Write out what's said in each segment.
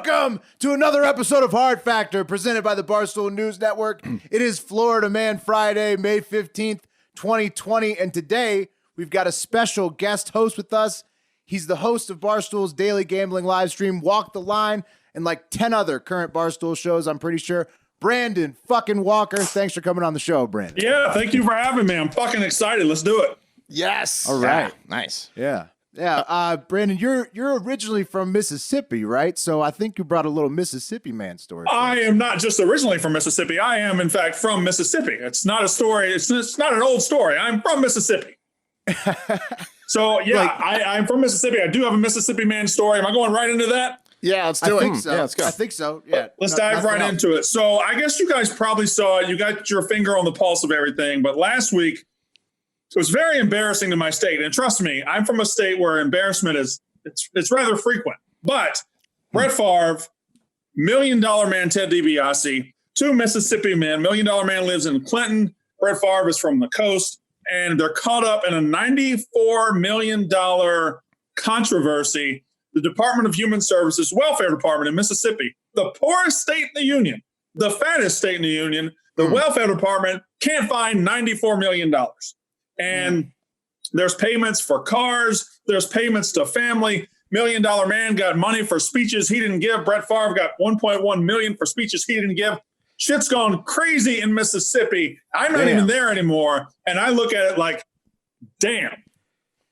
Welcome to another episode of Hard Factor presented by the Barstool News Network. It is Florida Man Friday, May 15th, 2020. And today we've got a special guest host with us. He's the host of Barstool's daily gambling live stream, Walk the Line, and like 10 other current Barstool shows, I'm pretty sure. Brandon fucking Walker. Thanks for coming on the show, Brandon. Yeah, thank you for having me. I'm fucking excited. Let's do it. Yes. All right. Yeah, nice. Yeah. Brandon, you're originally from Mississippi, right? So I think you brought a little Mississippi man story. I am not just originally from Mississippi. I am, in fact, from Mississippi. It's not a story. It's not an old story. I'm from Mississippi. So, yeah, I'm from Mississippi. I do have a Mississippi man story. Am I going right into that? Yeah, let's do it. So. Yeah, let's go. I think so. Yeah. Let's dive right into it. So I guess you guys probably saw it. You got your finger on the pulse of everything. But last week, it was very embarrassing to my state. And trust me, I'm from a state where embarrassment it's rather frequent. But Brett Favre, $1 Million Man Ted DiBiase, two Mississippi men. $1 Million Man lives in Clinton. Brett Favre is from the coast. And they're caught up in a $94 million controversy. The Department of Human Services Welfare Department in Mississippi, the poorest state in the union, the fattest state in the union, the welfare department can't find $94 million. And there's payments for cars. There's payments to family. $1 Million Man got money for speeches he didn't give. Brett Favre got $1.1 million for speeches he didn't give. Shit's gone crazy in Mississippi. I'm not even there anymore. And I look at it like, damn,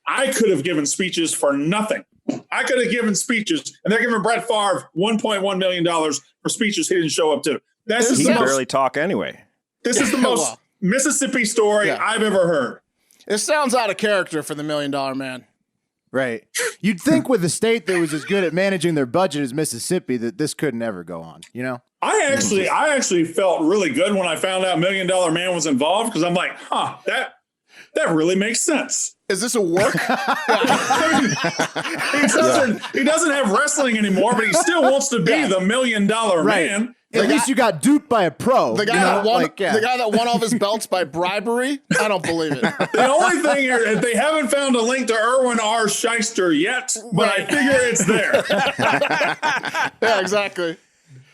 I could have given speeches for nothing. I could have given speeches, and they're giving Brett Favre $1.1 million for speeches he didn't show up to. He can barely talk anyway. This is the most Mississippi story I've ever heard. It sounds out of character for the $1 Million Man. Right. You'd think with a state that was as good at managing their budget as Mississippi that this couldn't ever go on, you know? I actually felt really good when I found out $1 Million Man was involved because I'm like, that really makes sense. Is this a work? He doesn't have wrestling anymore, but he still wants to be the $1 Million Man. At least you got duped by a pro. The guy that won all of his belts by bribery? I don't believe it. The only thing here, they haven't found a link to Erwin R. Shyster yet, but I figure it's there. Yeah, exactly.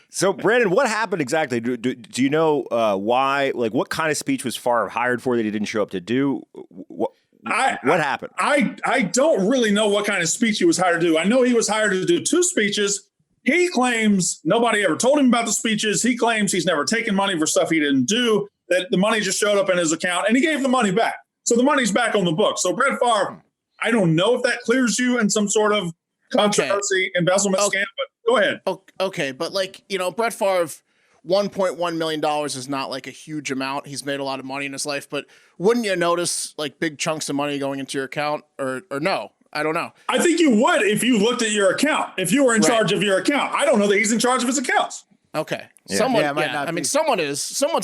So, Brandon, what happened exactly? Do you know why? Like, what kind of speech was Favre hired for that he didn't show up to do? What happened? I don't really know what kind of speech he was hired to do. I know he was hired to do two speeches. He claims nobody ever told him about the speeches. He claims he's never taken money for stuff he didn't do, that the money just showed up in his account, and he gave the money back. So the money's back on the book. So Brett Favre, I don't know if that clears you in some sort of controversy, embezzlement scam, but go ahead. Okay, but Brett Favre, $1.1 million is not like a huge amount. He's made a lot of money in his life, but wouldn't you notice like big chunks of money going into your account or no? I don't know. I think you would if you looked at your account, if you were in charge of your account. I don't know that he's in charge of his accounts. Okay. Yeah. Someone's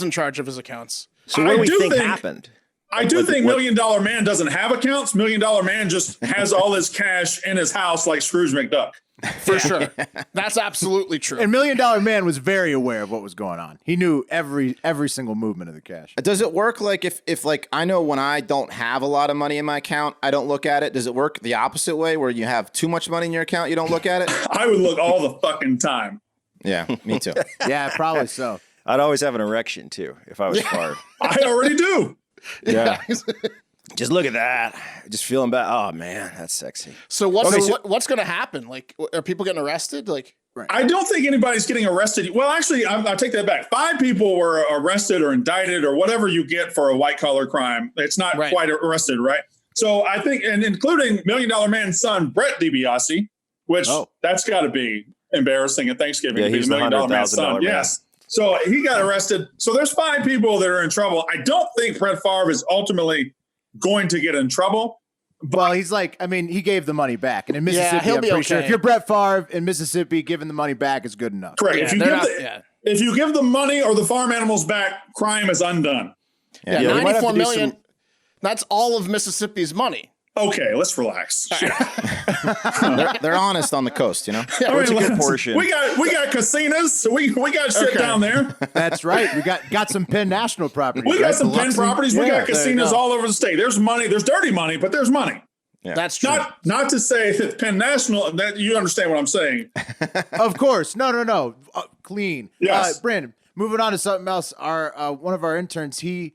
in charge of his accounts. So what do we think happened? I do think $1 Million Man doesn't have accounts. $1 Million Man just has all his cash in his house like Scrooge McDuck. For sure. That's absolutely true. And $1 Million Man was very aware of what was going on. He knew every single movement of the cash. Does it work like if like I know when I don't have a lot of money in my account, I don't look at it? Does it work the opposite way where you have too much money in your account, you don't look at it? I would look all the fucking time. Yeah, me too. Yeah, probably so. I'd always have an erection too if I was Favre. I already do. Yeah. Just look at that. Just feeling bad. Oh man, that's sexy. So what's going to happen? Like, are people getting arrested? Like, I don't think anybody's getting arrested. Well, actually, I take that back. 5 people were arrested or indicted or whatever you get for a white collar crime. It's not quite arrested, right? So I think, and including $1 Million Man's son, Brett DiBiase, which that's got to be embarrassing at Thanksgiving. Yeah, he's the $100,000 Man's son. man. Yes. So he got arrested. So there's 5 people that are in trouble. I don't think Brett Favre is ultimately going to get in trouble. Well, he's like, I mean, he gave the money back. And in Mississippi, he'll I'm be pretty okay. sure if you're Brett Favre in Mississippi, giving the money back is good enough. Correct. Yeah, if you give the money or the farm animals back, crime is undone. Yeah, $94 million. That's all of Mississippi's money. Okay, let's relax. They're honest on the coast, you know. Yeah, it's a good portion. We got casinos, so we got shit down there. That's right. We got some Penn National properties. We got some Penn properties. We got casinos all over the state. There's money. There's dirty money, but there's money. That's true. Not to say that Penn National, that you understand what I'm saying. Of course. No. Clean. Yes. Brandon, moving on to something else. Our one of our interns, he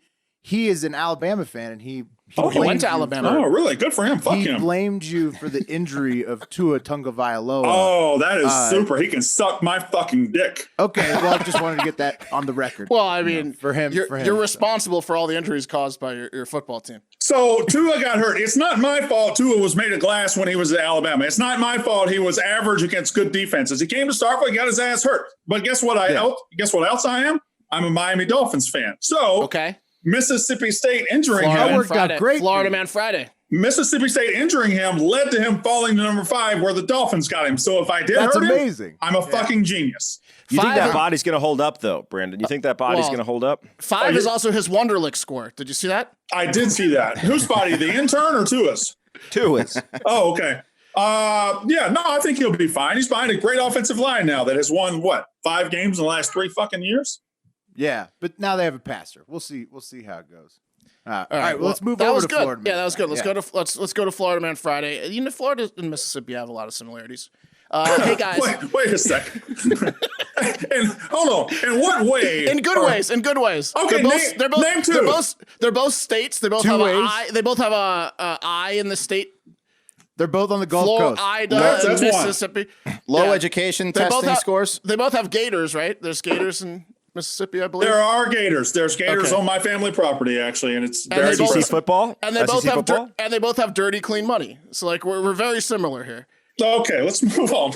is an Alabama fan, and he went to Alabama. Oh, really? Good for him. Fuck he him. blamed you for the injury of Tua Tagovailoa. Oh, that is super. He can suck my fucking dick. Okay, well, I just wanted to get that on the record. Well, I mean, for him, you're responsible for all the injuries caused by your football team. So Tua got hurt. It's not my fault Tua was made of glass when he was at Alabama. It's not my fault he was average against good defenses. He came to Starkville, he got his ass hurt. But guess what? Guess what else I am? I'm a Miami Dolphins fan. So Mississippi State injuring him. Florida Man Friday. Mississippi State injuring him led to him falling to number 5 where the Dolphins got him. So if I did hurt him, I'm a fucking genius. You think that body's going to hold up, though, Brandon? You think that body's going to hold up? 5 is also his Wonderlic score. Did you see that? I did see that. Whose body? The intern or Tua's? Tua's. Oh, okay. I think he'll be fine. He's behind a great offensive line now that has won, 5 games in the last 3 fucking years? Yeah, but now they have a passer. We'll see how it goes. All right, well, let's move over to Florida. Yeah, that was good. Let's go to Florida Man Friday. You know, Florida and Mississippi have a lot of similarities. Hey guys, wait a second. And hold on. In what way? In good ways. Okay, name 2. They're both states. They both have an I. They both have a I in the state. They're both on the Gulf Coast. Florida and Mississippi. Low education testing scores. They both have gators, right? There's gators in Mississippi, I believe. There are gators. There's gators on my family property, actually, and it's very SEC football. And they both have dirty, clean money. So like we're very similar here. Okay, let's move on.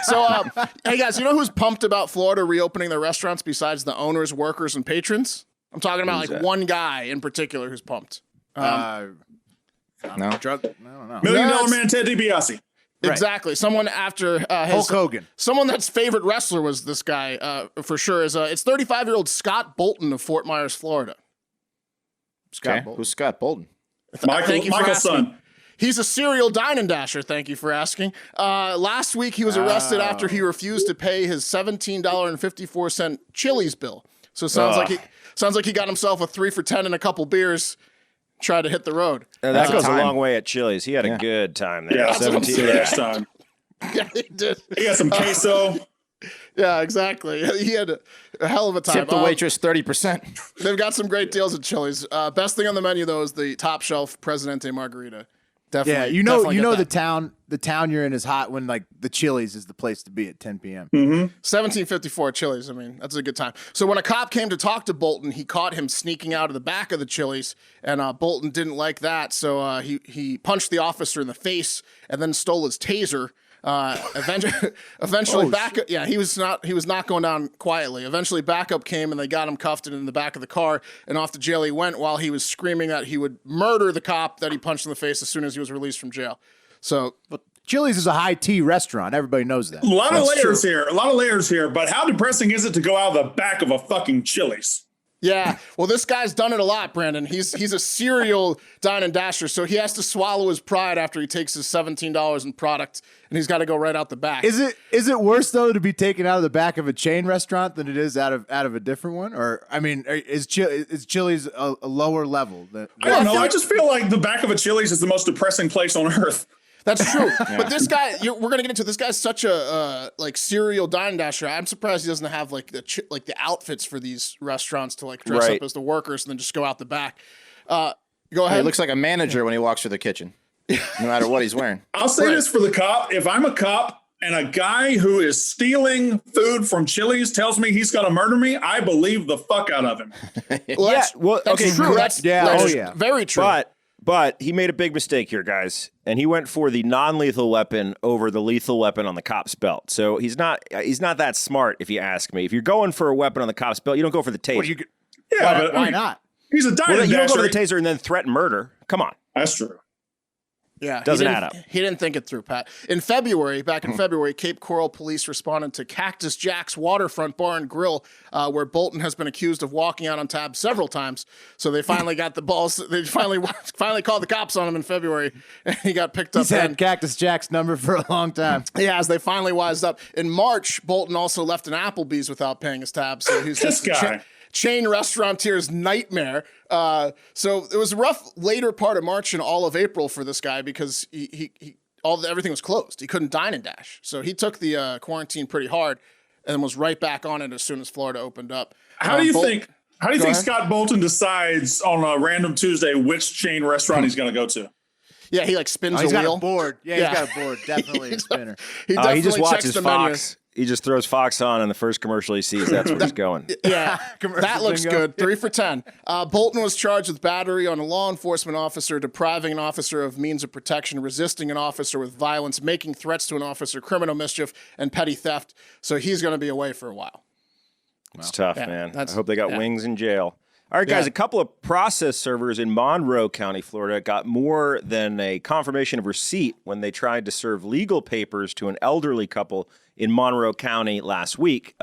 So, hey guys, you know who's pumped about Florida reopening their restaurants besides the owners, workers, and patrons? I'm talking about one guy in particular who's pumped. No. I don't know. $1 Million Man Ted DiBiase. Exactly. Someone after Hulk Hogan. Someone that's favorite wrestler was this guy for sure. It's 35-year-old Scott Bolton of Fort Myers, Florida. Who's Scott Bolton? Michael's son. He's a serial dine and dasher. Thank you for asking. Last week he was arrested after he refused to pay his $17.54 Chili's bill. So it sounds like he got himself a 3 for $10 and a couple beers. Tried to hit the road. That goes a long way at Chili's. He had a good time there. Yeah, 17 time. Yeah, he did. He got some queso. Yeah, exactly. He had a hell of a time. Tip the waitress 30%. They've got some great deals at Chili's. Best thing on the menu though is the top shelf Presidente Margarita. Definitely. Yeah, you know the town you're in is hot when like the Chili's is the place to be at 10 p.m. 1754 Chili's. I mean, that's a good time. So when a cop came to talk to Bolton, he caught him sneaking out of the back of the Chili's, and Bolton didn't like that, so he punched the officer in the face and then stole his taser. Eventually, backup. Yeah, he was not going down quietly. Eventually, backup came and they got him cuffed and in the back of the car and off to jail he went while he was screaming that he would murder the cop that he punched in the face as soon as he was released from jail. So, Chili's is a high tea restaurant. Everybody knows that. A lot of layers here. But how depressing is it to go out of the back of a fucking Chili's? Yeah, well, this guy's done it a lot, Brandon. He's a serial dine and dasher, so he has to swallow his pride after he takes his $17 in product, and he's got to go right out the back. Is it worse though to be taken out of the back of a chain restaurant than it is out of a different one? Or I mean, is Chili's a lower level? I don't know. I just feel like the back of a Chili's is the most depressing place on earth. That's true. But this guy, we're going to get into this guy's such a serial dine and dasher. I'm surprised he doesn't have like the outfits for these restaurants to like dress up as the workers and then just go out the back. Go ahead. He looks like a manager when he walks through the kitchen, no matter what he's wearing. I'll say this for the cop. If I'm a cop and a guy who is stealing food from Chili's tells me he's going to murder me, I believe the fuck out of him. That's true. That's very true. But he made a big mistake here, guys, and he went for the non-lethal weapon over the lethal weapon on the cop's belt. So he's not that smart, if you ask me. If you're going for a weapon on the cop's belt, you don't go for the taser. Why not? He's a dime and dasher. You don't go for the taser and then threaten murder. Come on. That's true. Yeah, doesn't add up. He didn't think it through, Pat. Back in February, Cape Coral police responded to Cactus Jack's waterfront bar and grill, where Bolton has been accused of walking out on tab several times. So they finally got the balls. They finally called the cops on him in February, and he got picked up. He's had Cactus Jack's number for a long time. Yeah, as they finally wised up. In March, Bolton also left an Applebee's without paying his tab. So he's this guy. chain restaurateur's nightmare. So it was a rough later part of March and all of April for this guy because everything was closed. He couldn't dine and dash. So he took the quarantine pretty hard and was right back on it as soon as Florida opened up. How do you think Scott Bolton decides on a random Tuesday which chain restaurant he's going to go to? Yeah, he like spins he's a got wheel. a board. Yeah, he's got a board. Definitely a spinner. He definitely just checks watches the Fox. He just throws Fox on, and the first commercial he sees, that's where he's going. Yeah, that looks bingo. good. 3 for 10. Bolton was charged with battery on a law enforcement officer, depriving an officer of means of protection, resisting an officer with violence, making threats to an officer, criminal mischief, and petty theft. So he's going to be away for a while. It's tough, Yeah, man. I that's- hope they got yeah. wings in jail. All right, guys, Yeah. a couple of process servers in Monroe County, Florida, got more than a confirmation of receipt when they tried to serve legal papers to an elderly couple in Monroe County last week.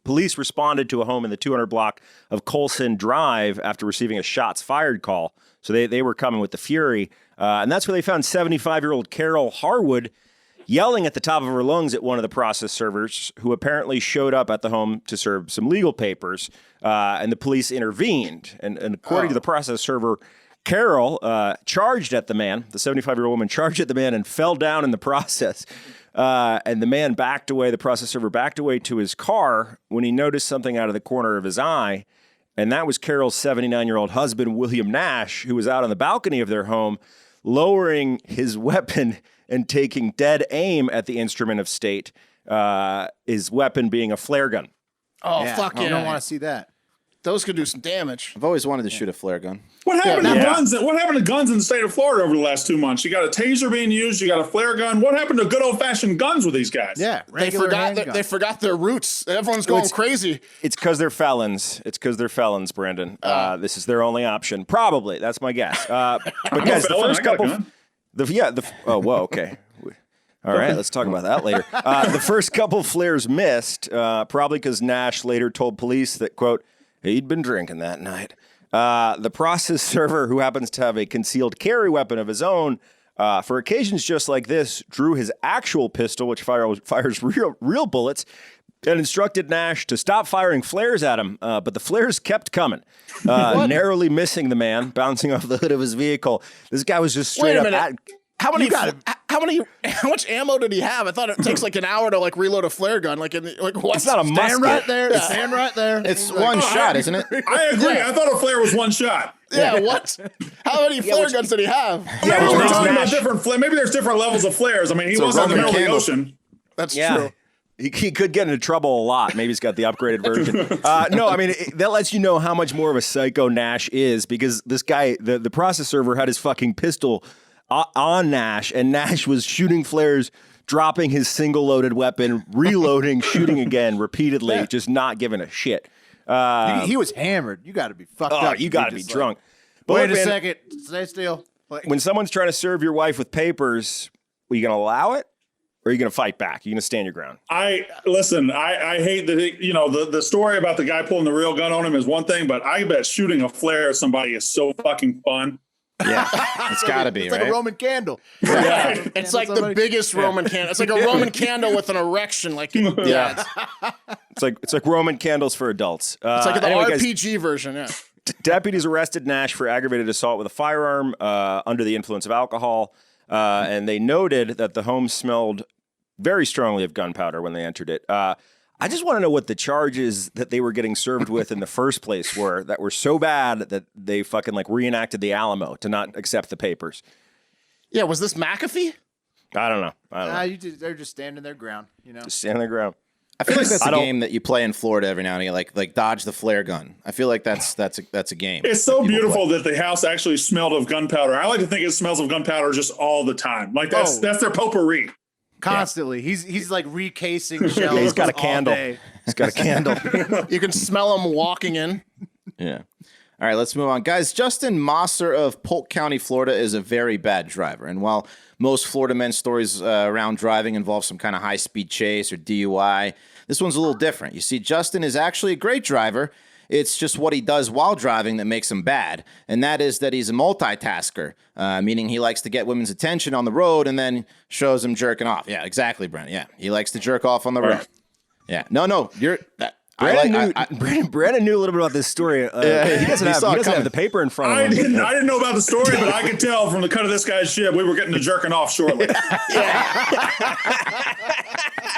Police responded to a home in the 200 block of Colson Drive after receiving a shots fired call. So they were coming with the fury. And that's where they found 75-year-old Carol Harwood yelling at the top of her lungs at one of the process servers who apparently showed up at the home to serve some legal papers, and the police intervened. And according to the process server, Carol charged at the man, the 75-year-old woman charged at the man and fell down in the process. And the man backed away, the process server backed away to his car when he noticed something out of the corner of his eye. And that was Carol's 79-year-old husband, William Nash, who was out on the balcony of their home, lowering his weapon and taking dead aim at the instrument of state, his weapon being a flare gun. Oh, fuck yeah. You don't want to see that. Those could do some damage. I've always wanted to shoot a flare gun. What happened to Yeah. guns? What happened to guns in the state of Florida over the last 2 months? You got a taser being used. You got a flare gun. What happened to good old fashioned guns with these guys? Yeah, They regular forgot, handgun. they forgot their roots. Everyone's going crazy. It's because they're felons. It's because they're felons, Brandon. This is their only option. Probably. That's my guess. But guys, the felon. first I got a couple... gun. Oh, whoa, okay. All right, let's talk about that later. The first couple flares missed, probably because Nash later told police that, quote, he'd been drinking that night. The process server, who happens to have a concealed carry weapon of his own, for occasions just like this, drew his actual pistol, which fires real bullets, and instructed Nash to stop firing flares at him. But the flares kept coming, narrowly missing the man, bouncing off the hood of his vehicle. This guy was just straight Wait a up minute. at... How much ammo did he have? I thought it takes like an hour to like reload a flare gun. Like what? It's not a musket. Stand right there. Stand right there. It's one shot, isn't it? I agree. Yeah. I thought a flare was one shot. Yeah, what? How many flare guns did he have? Maybe which we're makes talking about Nash- different maybe there's different levels of flares. I mean, he a was on the Roman middle of the candle. ocean. That's Yeah. true. He could get into trouble a lot. Maybe he's got the upgraded version. No, I mean, that lets you know how much more of a psycho Nash is, because this guy, the process server, had his fucking pistol on Nash, and Nash was shooting flares, dropping his single-loaded weapon, reloading, shooting again repeatedly, just not giving a shit. He was hammered. You got to be fucked Oh, up. you got to be just drunk. But Wait look, a man, second. Stay still. when someone's trying to serve your wife with papers, are you going to allow it? Or are you going to fight back? Are you going to stand your ground? I hate that, the story about the guy pulling the real gun on him is one thing, but I bet shooting a flare at somebody is so fucking fun. Yeah, it's got to be, It's right? like a Roman candle. Yeah, it's like the somebody? biggest Roman candle. It's like a Roman candle with an erection. Like yeah, It's like Roman candles for adults. it's like the anyway, guys, RPG version. Yeah. deputies arrested Nash for aggravated assault with a firearm under the influence of alcohol, and they noted that the home smelled very strongly of gunpowder when they entered it. I just want to know what the charges that they were getting served with in the first place were that were so bad that they fucking like reenacted the Alamo to not accept the papers. Yeah, was this McAfee? I don't know. They're just standing their ground, you know. Just stand on the ground. I feel like that's I a don't- game that you play in Florida every now and again, like dodge the flare gun. I feel like that's a game. It's so People beautiful play. that the house actually smelled of gunpowder. I like to think it smells of gunpowder just all the time. Like that's their potpourri. Constantly. He's like recasing shells. He's got a all candle. day. He's got a candle. You can smell him walking in. Yeah. All right, let's move on. Guys, Justin Mosser of Polk County, Florida is a very bad driver. And while most Florida men's stories around driving involve some kind of high-speed chase or DUI, this one's a little different. You see, Justin is actually a great driver. It's just what he does while driving that makes him bad. And that is that he's a multitasker, meaning he likes to get women's attention on the road and then shows them jerking off. Yeah, exactly, Brent. Yeah, he likes to jerk off on the road. Yeah. No, Brandon knew a little bit about this story. He doesn't have the paper in front of him. I didn't know about the story, but I could tell from the cut of this guy's shit we were getting to jerking off shortly.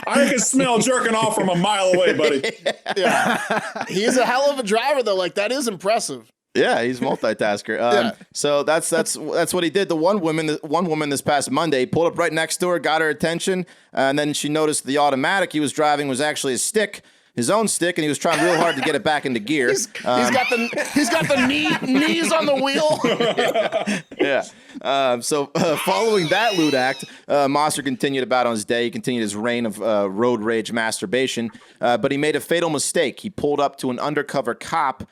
I could smell jerking off from a mile away, buddy. Yeah. He's a hell of a driver, though. Like, that is impressive. Yeah, he's a multitasker. So that's what he did. The one woman this past Monday pulled up right next to her, got her attention, and then she noticed the automatic he was driving was actually his own stick, and he was trying real hard to get it back into gear. He's got the knees on the wheel. Yeah. So following that lewd act, Mosser continued about on his day. He continued his reign of road rage masturbation, but he made a fatal mistake. He pulled up to an undercover cop,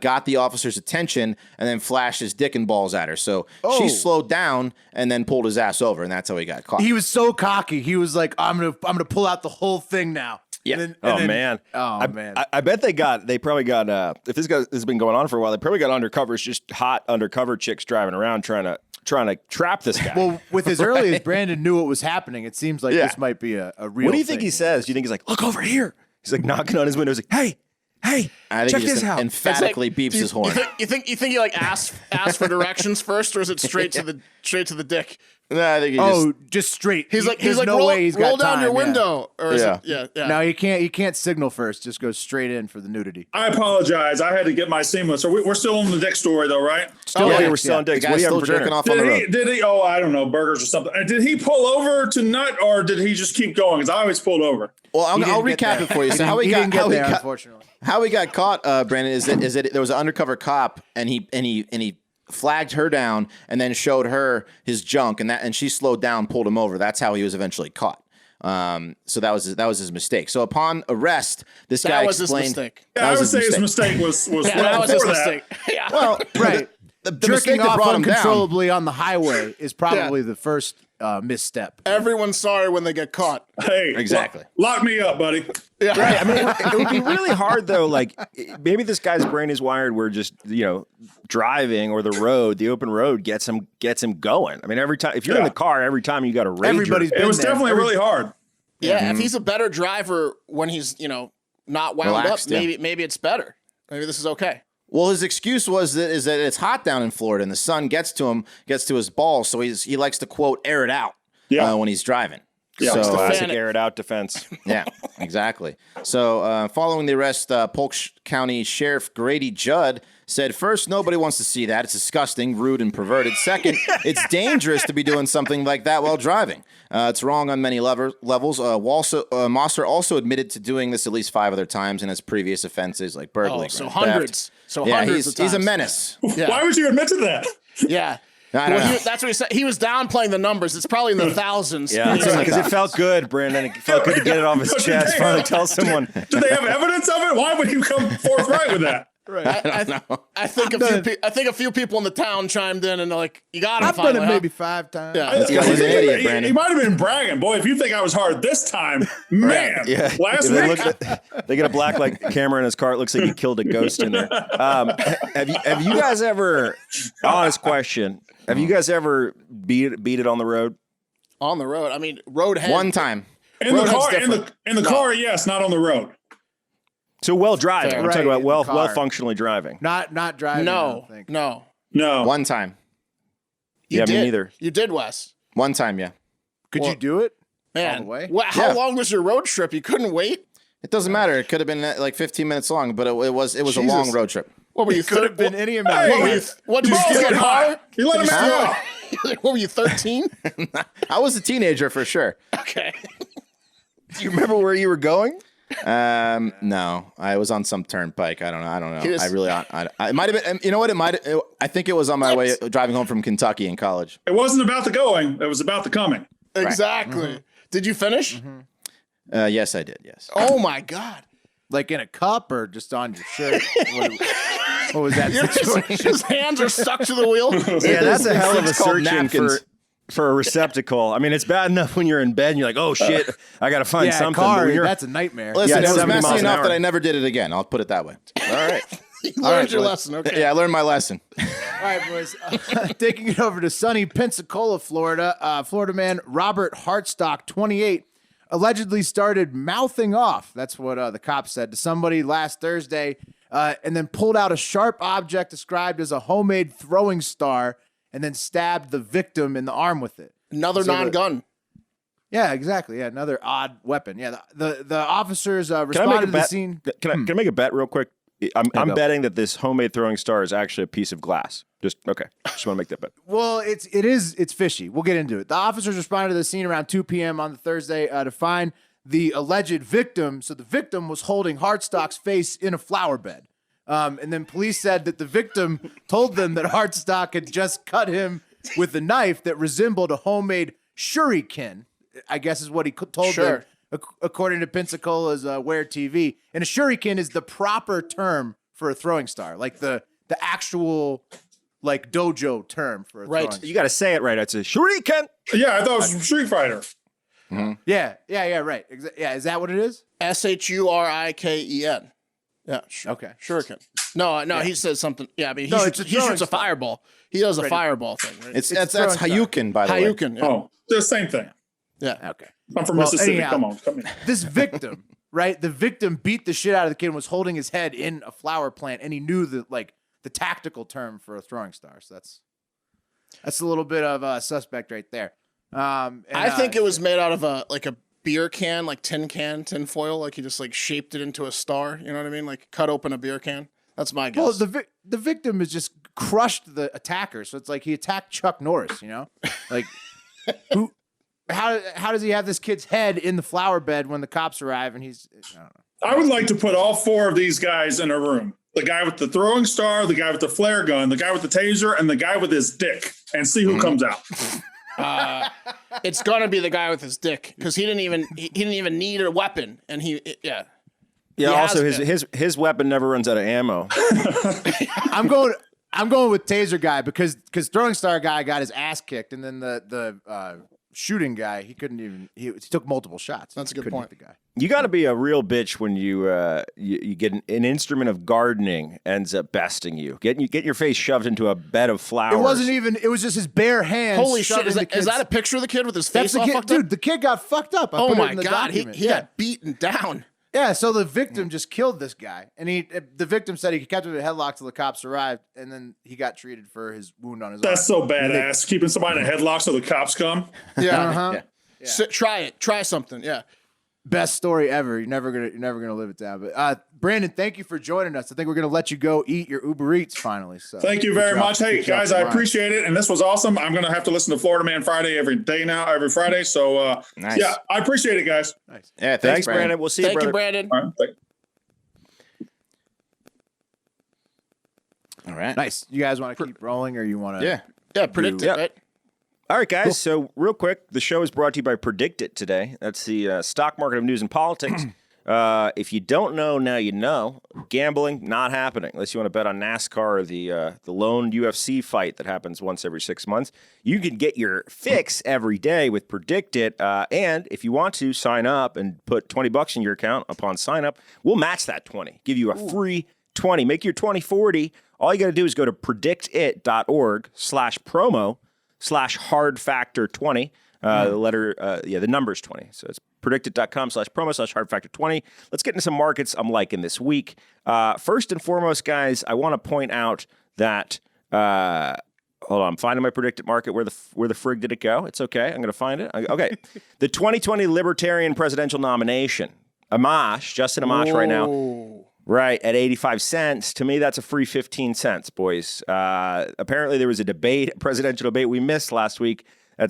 got the officer's attention, and then flashed his dick and balls at her. So she slowed down and then pulled his ass over, and that's how he got caught. He was so cocky. He was like, I'm gonna pull out the whole thing now. Yeah. Man. I bet they probably got if this has been going on for a while, they probably got undercovers, just hot undercover chicks driving around trying to trap this guy. Well, with as early as Brandon knew what was happening, it seems like this might be a real What do you think thing. he says? Do you think he's like, look over here? He's like knocking on his window. He's like, hey, I think check he this just out. emphatically beeps his horn. You think he like asks for directions first, or is it straight to the dick? No, I think he just straight. He's like no roll, way he's got roll down time, your yeah. window, or is it, yeah. No, you can't signal first. Just go straight in for the nudity. I apologize. I had to get my seamless. We're still on the dick story, though, right? We're still on The dicks. What guy's do you still have for jerking dinner? off on the road. Did he? Oh, I don't know, burgers or something. Did he pull over to nut, or did he just keep going? Because I always pulled over. Well, I'll didn't recap get it for you. So how he didn't get there, got unfortunately. how he got caught, Brandon, is that there was an undercover cop, and he flagged her down and then showed her his junk, and she slowed down, pulled him over. That's how he was eventually caught. So that was his mistake. So upon arrest, this guy explained. His mistake. Yeah, I would say his mistake was That was his mistake. Yeah. Well, Right. the mistake Jerking that off brought him down. uncontrollably on the highway is probably the first misstep. Everyone's sorry when they get caught. Hey, Exactly. Lock me up, buddy. Yeah. Right. I mean, it would be really hard though. Like maybe this guy's brain is wired where just driving or the open road gets him going. I mean, every time if you're in the car, every time you got a rager. Everybody's been It was there. definitely really hard. Yeah, if he's a better driver when he's not wound Relaxed, up, yeah. maybe it's better. Maybe this is okay. Well, his excuse is that it's hot down in Florida, and the sun gets to his balls, so he likes to quote air it out when he's driving. Yeah. So, Classic air it out defense. yeah, exactly. So following the arrest, Polk County Sheriff Grady Judd said, first, nobody wants to see that. It's disgusting, rude, and perverted. Second, it's dangerous to be doing something like that while driving. It's wrong on many levels. Mosser also admitted to doing this at least 5 other times in his previous offenses like burglary. So grand hundreds. theft. So Yeah, hundreds of times. he's a menace. Why would you admit to that? Yeah. I don't know. That's what he said. He was downplaying the numbers. It's probably in the thousands. Yeah, because it felt good, Brandon. It felt good to get it off his chest. Finally, tell someone. Do they have evidence of it? Why would you come forthright with that? I think a few people in the town chimed in and they're like, "You got him." I've done it maybe 5 times. Yeah. He's an idiot, Brandon. He might have been bragging. Boy, if you think I was hard this time, man. Yeah. Last They week. they get a black light camera in his car. It looks like he killed a ghost in there. Have you guys ever? Honest question. Have you guys ever beat it on the road? On the road. I mean, roadhead. One time. In the Roadhead's car, different. in the car, yes, not on the road. So well driving. Fair. I'm talking Right, about in the car. well functionally driving. Not driving. I No. don't think. No. No. One time. Yeah, did. me neither. You did, Wes. One time, yeah. Could Well, you do it? Man. All the way? How Yeah. long was your road trip? You couldn't wait? It doesn't matter. It could have been like 15 minutes long, but it was a Jesus. long road trip. What were you? Could have been any amount. Hey, of What were you? times. What did you Balls steal a get car? hot. You let him out. What were you? 13? I was a teenager for sure. Okay. Do you remember where you were going? No, I was on some turnpike. I don't know. He was- It might have been. You know what? I think it was on my way driving home from Kentucky in college. It wasn't about the going. It was about the coming. Exactly. Did you finish? Yes, I did. Yes. Oh my God. Like in a cup or just on your shirt? What was that situation? His hands are stuck to the wheel. Yeah, that's a hell of a It's called searching napkins. for a receptacle. I mean, it's bad enough when you're in bed and you're like, oh shit, I got to find Yeah, something. car. But when you're, That's a nightmare. Listen, Yeah, it was 70 miles messy an enough hour. that I never did it again. I'll put it that way. All right. You learned your lesson. Okay. Yeah, I learned my lesson. All right, boys. Taking it over to sunny Pensacola, Florida. Florida man Robert Hartstock, 28, allegedly started mouthing off. That's what the cops said to somebody last Thursday, and then pulled out a sharp object described as a homemade throwing star, and then stabbed the victim in the arm with it. Another non-gun. Yeah, exactly. Yeah, another odd weapon. Yeah, the officers responded to the scene. Can I make a bet real quick? I'm betting that this homemade throwing star is actually a piece of glass. Just want to make that bet. Well, it's fishy. We'll get into it. The officers responded to the scene around 2 p.m. on the Thursday to find the alleged victim. So the victim was holding Hartstock's face in a flower bed. And then police said that the victim told them that Hartstock had just cut him with a knife that resembled a homemade shuriken, I guess is what he told them, according to Pensacola's Where TV. And a shuriken is the proper term for a throwing star, like the actual like dojo term for a throwing star. You got to say it right. It's a shuriken. Yeah, I thought it was from Street Fighter. Mm-hmm. Yeah, right. Yeah, is that what it is? Shuriken. Yeah. Okay. Shuriken. No, yeah. He says something. Yeah, I mean, he shoots a fireball. He does a fireball thing. Right? That's Hayuken, by the way. Hayuken. Yeah. Oh, the same thing. Yeah. Okay. I'm from Mississippi. Anyhow, Come on. This victim, right? The victim beat the shit out of the kid and was holding his head in a flower plant, and he knew the tactical term for a throwing star. So that's a little bit of a suspect right there. I think it was made out of a beer can, like tin foil. Like he just shaped it into a star. You know what I mean? Like cut open a beer can. That's my guess. Well, the victim has just crushed the attacker. So it's like he attacked Chuck Norris, you know? Like who? How does he have this kid's head in the flower bed when the cops arrive and he's? I don't know. I would like to put all four of these guys in a room. The guy with the throwing star, the guy with the flare gun, the guy with the taser, and the guy with his dick, and see who comes out. It's gonna be the guy with his dick because he didn't even need a weapon, and Yeah. Also, his weapon never runs out of ammo. I'm going with taser guy because throwing star guy got his ass kicked, and then the shooting guy he couldn't even he took multiple shots. That's a good point. The guy. You got to be a real bitch when you get an instrument of gardening ends up besting you. Get your face shoved into a bed of flowers. It wasn't even. It was just his bare hands. Holy shit! Is that a picture of the kid with his face all fucked up? Dude, the kid got fucked up. Oh my god, he got beaten down. Yeah, so the victim just killed this guy, and the victim said he kept him in a headlock till the cops arrived, and then he got treated for his wound on his arm. That's so badass. Keeping somebody in a headlock so the cops come. Yeah. So, try it. Try something. Yeah. Best story ever. You're never gonna live it down. But Brandon, thank you for joining us. I think we're gonna let you go eat your Uber Eats finally. So thank you very much. Hey guys, I appreciate it, and this was awesome. I'm gonna have to listen to Florida Man Friday every Friday. So nice. Yeah, I appreciate it, guys. Nice. Yeah, thanks, Brandon. We'll see you, brother. Thank you, Brandon. All right, All right. Nice. You guys want to keep rolling, or you want to? Yeah. Predict it. Right? All right, guys. Cool. So real quick, the show is brought to you by Predict It today. That's the stock market of news and politics. If you don't know, now you know. Gambling, not happening. Unless you want to bet on NASCAR or the lone UFC fight that happens once every 6 months. You can get your fix every day with Predict It. And if you want to, sign up and put $20 in your account upon sign up. We'll match that 20. Give you a free 20. Make your 20 40. All you got to do is go to predictit.org/promo/hardfactor20. The number's 20. So it's predictit.com/promo/hardfactor20. Let's get into some markets I'm liking this week. First and foremost, guys, I want to point out that, hold on, I'm finding my Predict It market. Where the frig did it go? It's okay. I'm going to find it. Okay. The 2020 Libertarian presidential nomination. Justin Amash right now. Right, at 85 cents. To me, that's a free 15 cents, boys. Apparently, there was a presidential debate we missed last week. I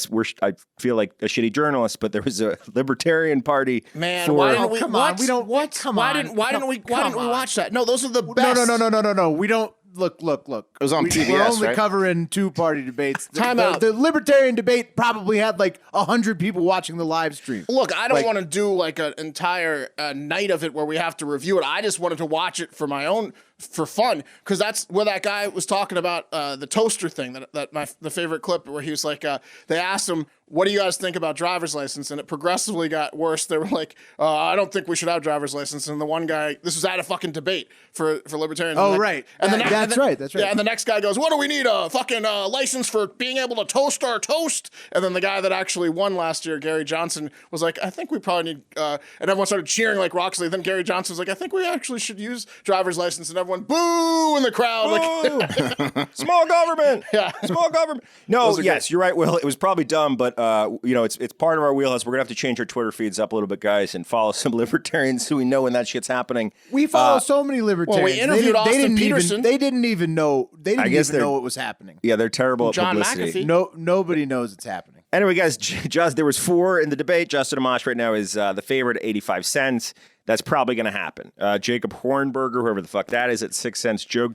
feel like a shitty journalist, but there was a Libertarian Party. Man, why didn't we? Come on, we don't. What? Come why on. didn't we watch that? No, those are the best. No. We don't. Look. It was on PBS, We're only right? covering two-party debates. Time out. The Libertarian debate probably had 100 people watching the live stream. Look, I don't want to do an entire night of it where we have to review it. I just wanted to watch it for my own for fun, because that's where that guy was talking about the toaster thing, the favorite clip where he was like, they asked him, what do you guys think about driver's license? And it progressively got worse. They were like, I don't think we should have driver's license. And the one guy, this was at a fucking debate for libertarians. Oh, right. That's right. Yeah, and the next guy goes, what do we need, a fucking license for being able to toast our toast? And then the guy that actually won last year, Gary Johnson, was like, I think we probably need, and everyone started cheering like Roxley. Then Gary Johnson was like, I think we actually should use driver's license. And everyone, boo, in the crowd. Like, small government. Yeah. Small government. No, yes, you're right, Will. It was probably dumb, but it's part of our wheelhouse. We're gonna have to change our Twitter feeds up a little bit, guys, and follow some libertarians who we know when that shit's happening. We follow so many libertarians. Well, we interviewed Austin Peterson. They didn't even know what was happening. Yeah, they're terrible at John publicity. McAfee. Nobody knows it's happening. Anyway, guys, just there was 4 in the debate. Justin Amash right now is the favorite at 85 cents. That's probably going to happen. Jacob Hornberger, whoever the fuck that is, at 6 cents. Joe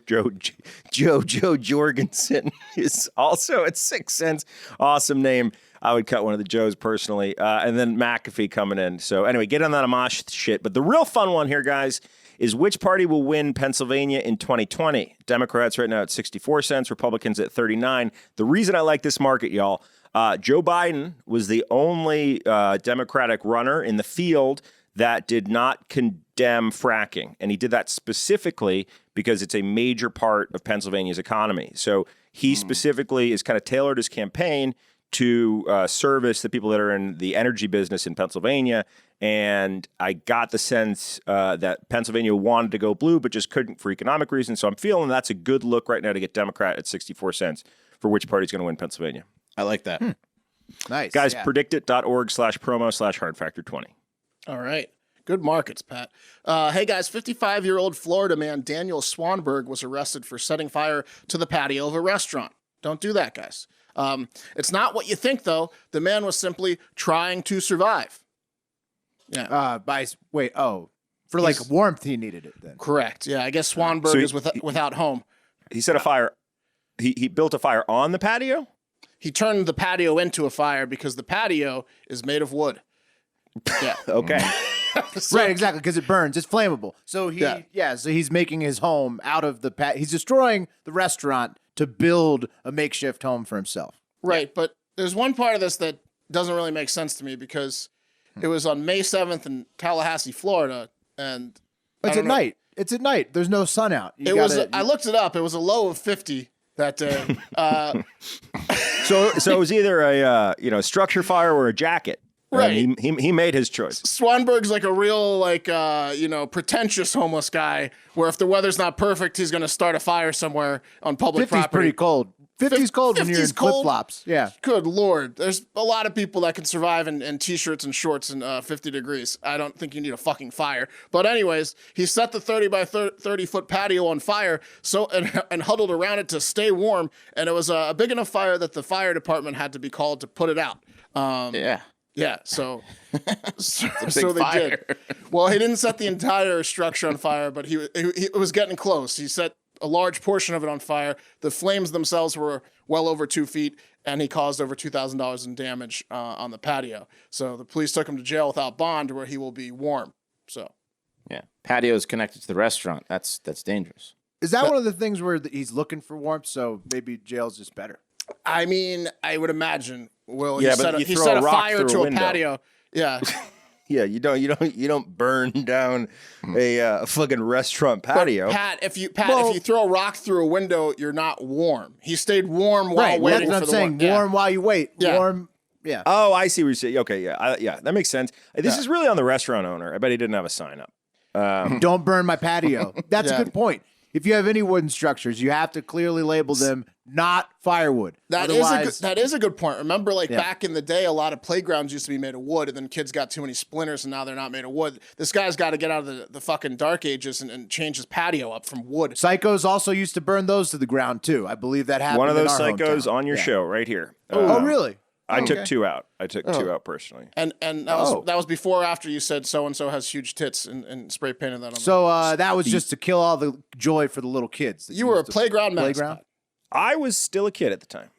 Jorgensen is also at 6 cents. Awesome name. I would cut one of the Joes personally. And then McAfee coming in. So anyway, get on that Amash shit. But the real fun one here, guys, is which party will win Pennsylvania in 2020? Democrats right now at 64 cents. Republicans at 39. The reason I like this market, y'all, Joe Biden was the only Democratic runner in the field that did not condemn fracking. And he did that specifically because it's a major part of Pennsylvania's economy. So he specifically is kind of tailored his campaign to service the people that are in the energy business in Pennsylvania. And I got the sense that Pennsylvania wanted to go blue, but just couldn't for economic reasons. So I'm feeling that's a good look right now to get Democrat at 64 cents for which party's going to win Pennsylvania. I like that. Nice. Guys, predictit.org/promo/hardfactor20. All right. Good markets, Pat. Hey, guys, 55-year-old Florida man Daniel Swanberg was arrested for setting fire to the patio of a restaurant. Don't do that, guys. It's not what you think, though. The man was simply trying to survive. Yeah. For like warmth, he needed it then. Correct. Yeah, I guess Swanberg is without home. He set a fire. He built a fire on the patio? He turned the patio into a fire because the patio is made of wood. Yeah. Okay. Right, exactly, because it burns. It's flammable. So so he's making his home out of the He's destroying the restaurant to build a makeshift home for himself. Right, but there's one part of this that doesn't really make sense to me because it was on May 7th in Tallahassee, Florida, and it's at night. It's at night. There's no sun out. I looked it up. It was a low of 50 that day. So it was either a structure fire or a jacket. Right. He made his choice. Swanberg's like a real pretentious homeless guy where if the weather's not perfect, he's going to start a fire somewhere on public 50's property. pretty cold. 50's cold when you're in flip-flops. Yeah. Good Lord. There's a lot of people that can survive in T-shirts and shorts in 50 degrees. I don't think you need a fucking fire. But anyways, he set the 30 by 30-foot patio on fire and huddled around it to stay warm. And it was a big enough fire that the fire department had to be called to put it out. Yeah, so they did. Well, he didn't set the entire structure on fire, but he was getting close. He set a large portion of it on fire. The flames themselves were well over 2 feet, and he caused over $2,000 in damage on the patio. So the police took him to jail without bond, where he will be warm. So, yeah, patio is connected to the restaurant. That's dangerous. Is that one of the things where he's looking for warmth? So maybe jail's just better. I mean, I would imagine. Well, yeah, he set a fire to a patio. Yeah. Yeah, you don't burn down a fucking restaurant patio. But Pat, if you throw a rock through a window, you're not warm. He stayed warm while waiting that's for what I'm saying. Warm while you wait. Yeah. Warm. Yeah. Oh, I see what you're saying. Okay, yeah, that makes sense. This is really on the restaurant owner. I bet he didn't have a sign up. Don't burn my patio. That's a good point. If you have any wooden structures, you have to clearly label them not firewood. That is a good point. Remember, back in the day, a lot of playgrounds used to be made of wood, and then kids got too many splinters, and now they're not made of wood. This guy's got to get out of the fucking dark ages and change his patio up from wood. Psychos also used to burn those to the ground, too. I believe that happened. One of those in our psychos hometown. on your show right here. Oh, really? I took 2 out. I took 2 out personally. And that was before or after you said so-and-so has huge tits and spray painted that on So that was just to kill all the joy for the little kids. You were a playground mascot. I was still a kid at the time,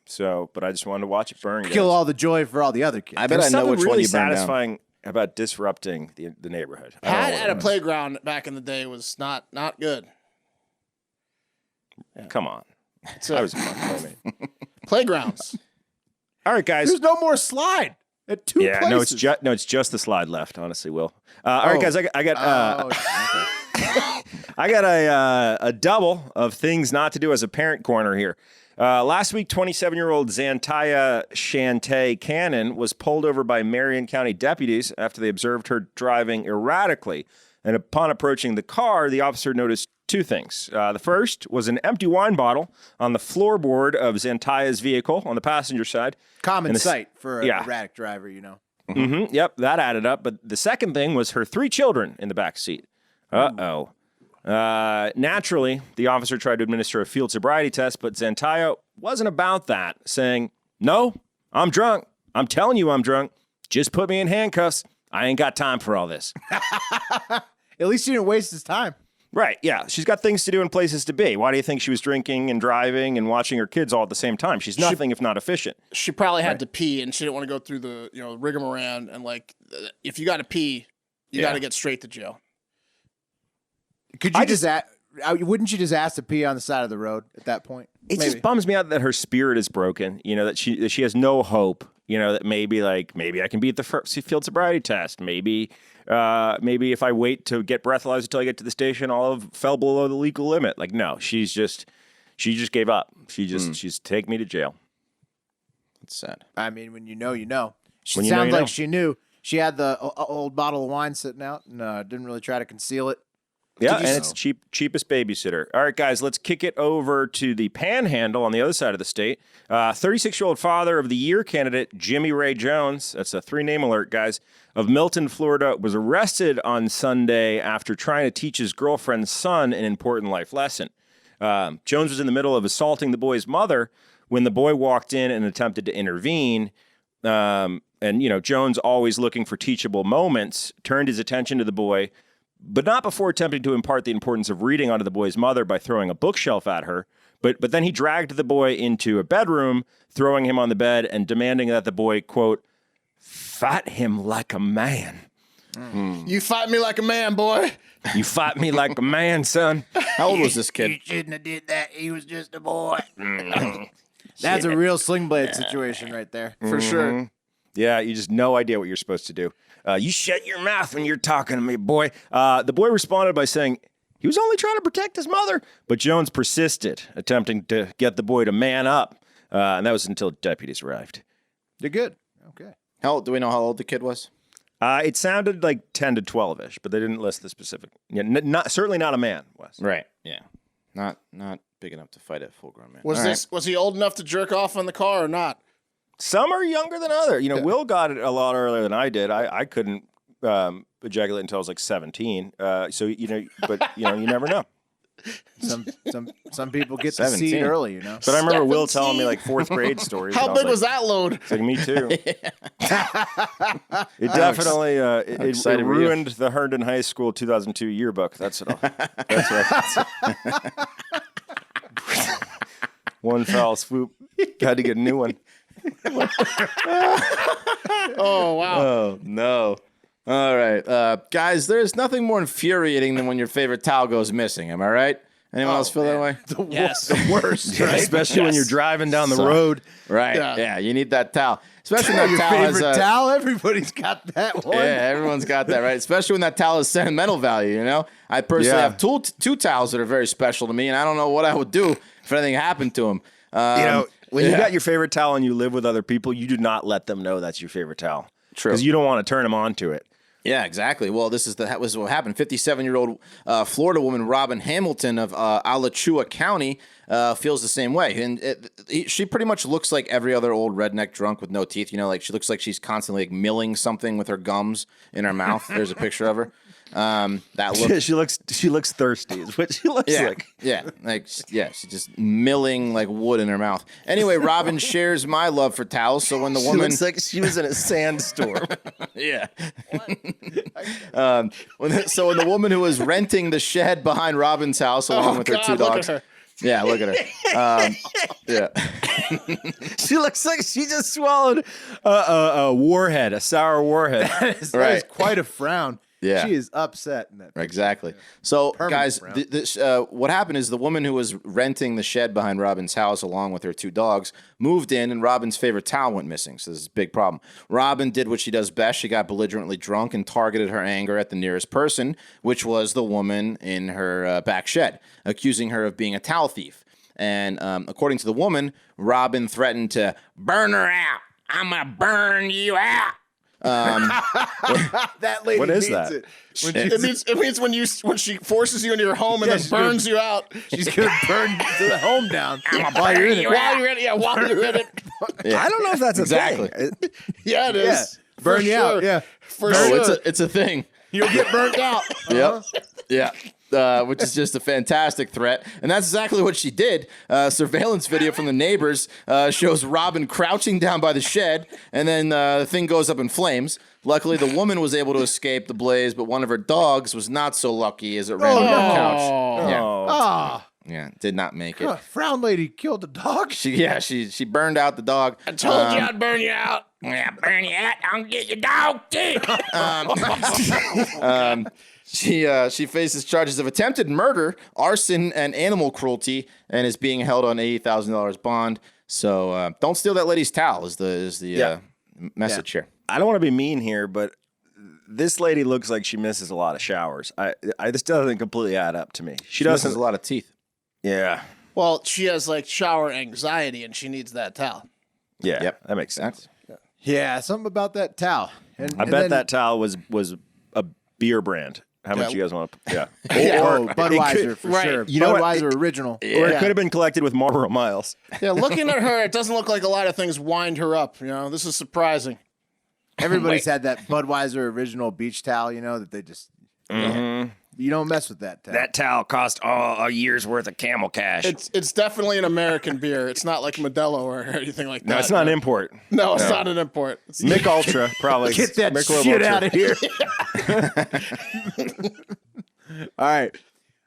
but I just wanted to watch it burn. Kill all the joy for all the other kids. I bet I know which really one you burned satisfying about disrupting the neighborhood. Pat at a playground back in the day was not good. Come on. I was a fun playmate. Playgrounds. All right, guys. There's no more slide at two Yeah, places. it's just the slide left. Honestly, Will. All right, guys. I got I got a double of things not to do as a parent corner here. Last week, 27-year-old Xantaya Shantae Cannon was pulled over by Marion County deputies after they observed her driving erratically. And upon approaching the car, the officer noticed two things. The first was an empty wine bottle on the floorboard of Xantaya's vehicle on the passenger side. Common sight for an yeah. erratic driver, you know. Mm-hmm. Yep, that added up. But the second thing was her 3 children in the back seat. Uh-oh. Naturally, the officer tried to administer a field sobriety test, but Xantaya wasn't about that, saying, "No, I'm drunk. I'm telling you I'm drunk. Just put me in handcuffs. I ain't got time for all this." At least he didn't waste his time. Right, yeah. She's got things to do and places to be. Why do you think she was drinking and driving and watching her kids all at the same time? She's nothing if not efficient. She probably had to pee, and she didn't want to go through the rigmarole. And if you got to pee, you got to get straight to jail. Could you wouldn't you just ask to pee on the side of the road at that point? It just bums me out that her spirit is broken. That she has no hope. That maybe I can beat the field sobriety test. Maybe if I wait to get breathalyzed until I get to the station, I'll have fell below the legal limit. No, she just gave up. She's take me to jail. It's sad. I mean, when you know, you know. She When you know, sounds you like know. she knew. She had the old bottle of wine sitting out and didn't really try to conceal it. Yeah, and it's cheapest babysitter. All right, guys, let's kick it over to the Panhandle on the other side of the state. 36-year-old father of the year candidate Jimmy Ray Jones, that's a 3-name alert, guys, of Milton, Florida, was arrested on Sunday after trying to teach his girlfriend's son an important life lesson. Jones was in the middle of assaulting the boy's mother when the boy walked in and attempted to intervene. Jones, always looking for teachable moments, turned his attention to the boy, but not before attempting to impart the importance of reading onto the boy's mother by throwing a bookshelf at her. But then he dragged the boy into a bedroom, throwing him on the bed and demanding that the boy, quote, fight him like a man. You fight me like a man, boy. You fight me like a man, son. How old was this kid? You shouldn't have did that. He was just a boy. That's a real sling blade situation right there. For sure. Yeah, you just no idea what you're supposed to do. You shut your mouth when you're talking to me, boy. The boy responded by saying he was only trying to protect his mother, but Jones persisted, attempting to get the boy to man up, and that was until deputies arrived. You're good. Okay. Do we know how old the kid was? It sounded like 10 to 12-ish, but they didn't list the specific. Yeah, certainly not a man, Wes. Right. Yeah. Not big enough to fight a full-grown man. Was he old enough to jerk off in the car or not? Some are younger than others. Will got it a lot earlier than I did. I couldn't ejaculate until I was like 17. But you never know. Some people get the 17. seed early, you know. But I remember Will telling me like 4th grade stories. How and I big like, was that load? It's like, me too. It definitely it ruined the Herndon High School 2002 yearbook. That's it all. That's right. One foul swoop. Had to get a new one. Oh, wow. Oh, no. All right. Guys, there's nothing more infuriating than when your favorite towel goes missing. Am I right? Anyone else feel that way? Yes. The worst, right? Especially when you're driving down the road. Right. Yeah. Yeah, you need that towel. Especially when Your that towel has favorite towel? Everybody's got that one. Yeah, everyone's got that, right? Especially when that towel has sentimental value, I personally have two towels that are very special to me, and I don't know what I would do if anything happened to them. When you got your favorite towel and you live with other people, you do not let them know that's your favorite towel. True. Because you don't want to turn them on to it. Yeah, exactly. Well, that was what happened. 57-year-old Florida woman Robin Hamilton of Alachua County feels the same way, and she pretty much looks like every other old redneck drunk with no teeth. She looks like she's constantly like milling something with her gums in her mouth. There's a picture of her. That look. She looks thirsty. Is what she looks like. She's just milling like wood in her mouth. Anyway, Robin shares my love for towels. So when the woman looks like she was in a sandstorm. Yeah. When the woman who was renting the shed behind Robin's house along with her 2 dogs. Yeah, look at her. Yeah. She looks like she just swallowed a warhead, a sour warhead. That is quite a frown. Yeah. She is upset in that picture. Exactly. So, Permanent guys, frown. what happened is the woman who was renting the shed behind Robin's house along with her 2 dogs moved in, and Robin's favorite towel went missing. So this is a big problem. Robin did what she does best. She got belligerently drunk and targeted her anger at the nearest person, which was the woman in her back shed, accusing her of being a towel thief. And according to the woman, Robin threatened to burn her out. I'm going to burn you out. That lady What is means that? It means when she forces you into your home and Yeah, then burns you out. she's gonna burn the home down While you're in it. While you're in it. I don't know if that's Exactly. a thing. Yeah, it is. burn For you out. sure. Yeah, For Oh, sure. it's a thing. you'll get burnt out. Yep. Yeah. Which is just a fantastic threat. And that's exactly what she did. Surveillance video from the neighbors shows Robin crouching down by the shed, and then the thing goes up in flames. Luckily, the woman was able to escape the blaze, but one of her dogs was not so lucky as it ran under the couch. Yeah. Ah, Yeah, did not make it. frown lady killed a dog. She burned out the dog. I told you I'd burn you out. Yeah, burn you out. I'll get your dog too. She faces charges of attempted murder, arson, and animal cruelty, and is being held on $80,000 bond. So don't steal that lady's towel. Is the message here? I don't want to be mean here, but this lady looks like she misses a lot of showers. This doesn't completely add up to me. She This doesn't. has a lot of teeth. Yeah. Well, she has like shower anxiety and she needs that towel. Yeah. Yep. That makes sense. Yeah, something about that towel. And, I bet that towel was a beer brand. How much you guys want to? Yeah. Oh, Budweiser for right. sure. You know what? Budweiser original. Or it could have been collected with Marlboro Miles. Yeah, looking at her, it doesn't look like a lot of things wind her up. You know, this is surprising. Everybody's had that Budweiser original beach towel, that they just. You don't mess with that towel. That towel cost a year's worth of Camel Cash. It's definitely an American beer. It's not like Modelo or anything like that. No, it's not an import. No, it's not an import. It's Mick Ultra, probably. Get that Michelob shit Ultra. out of here. All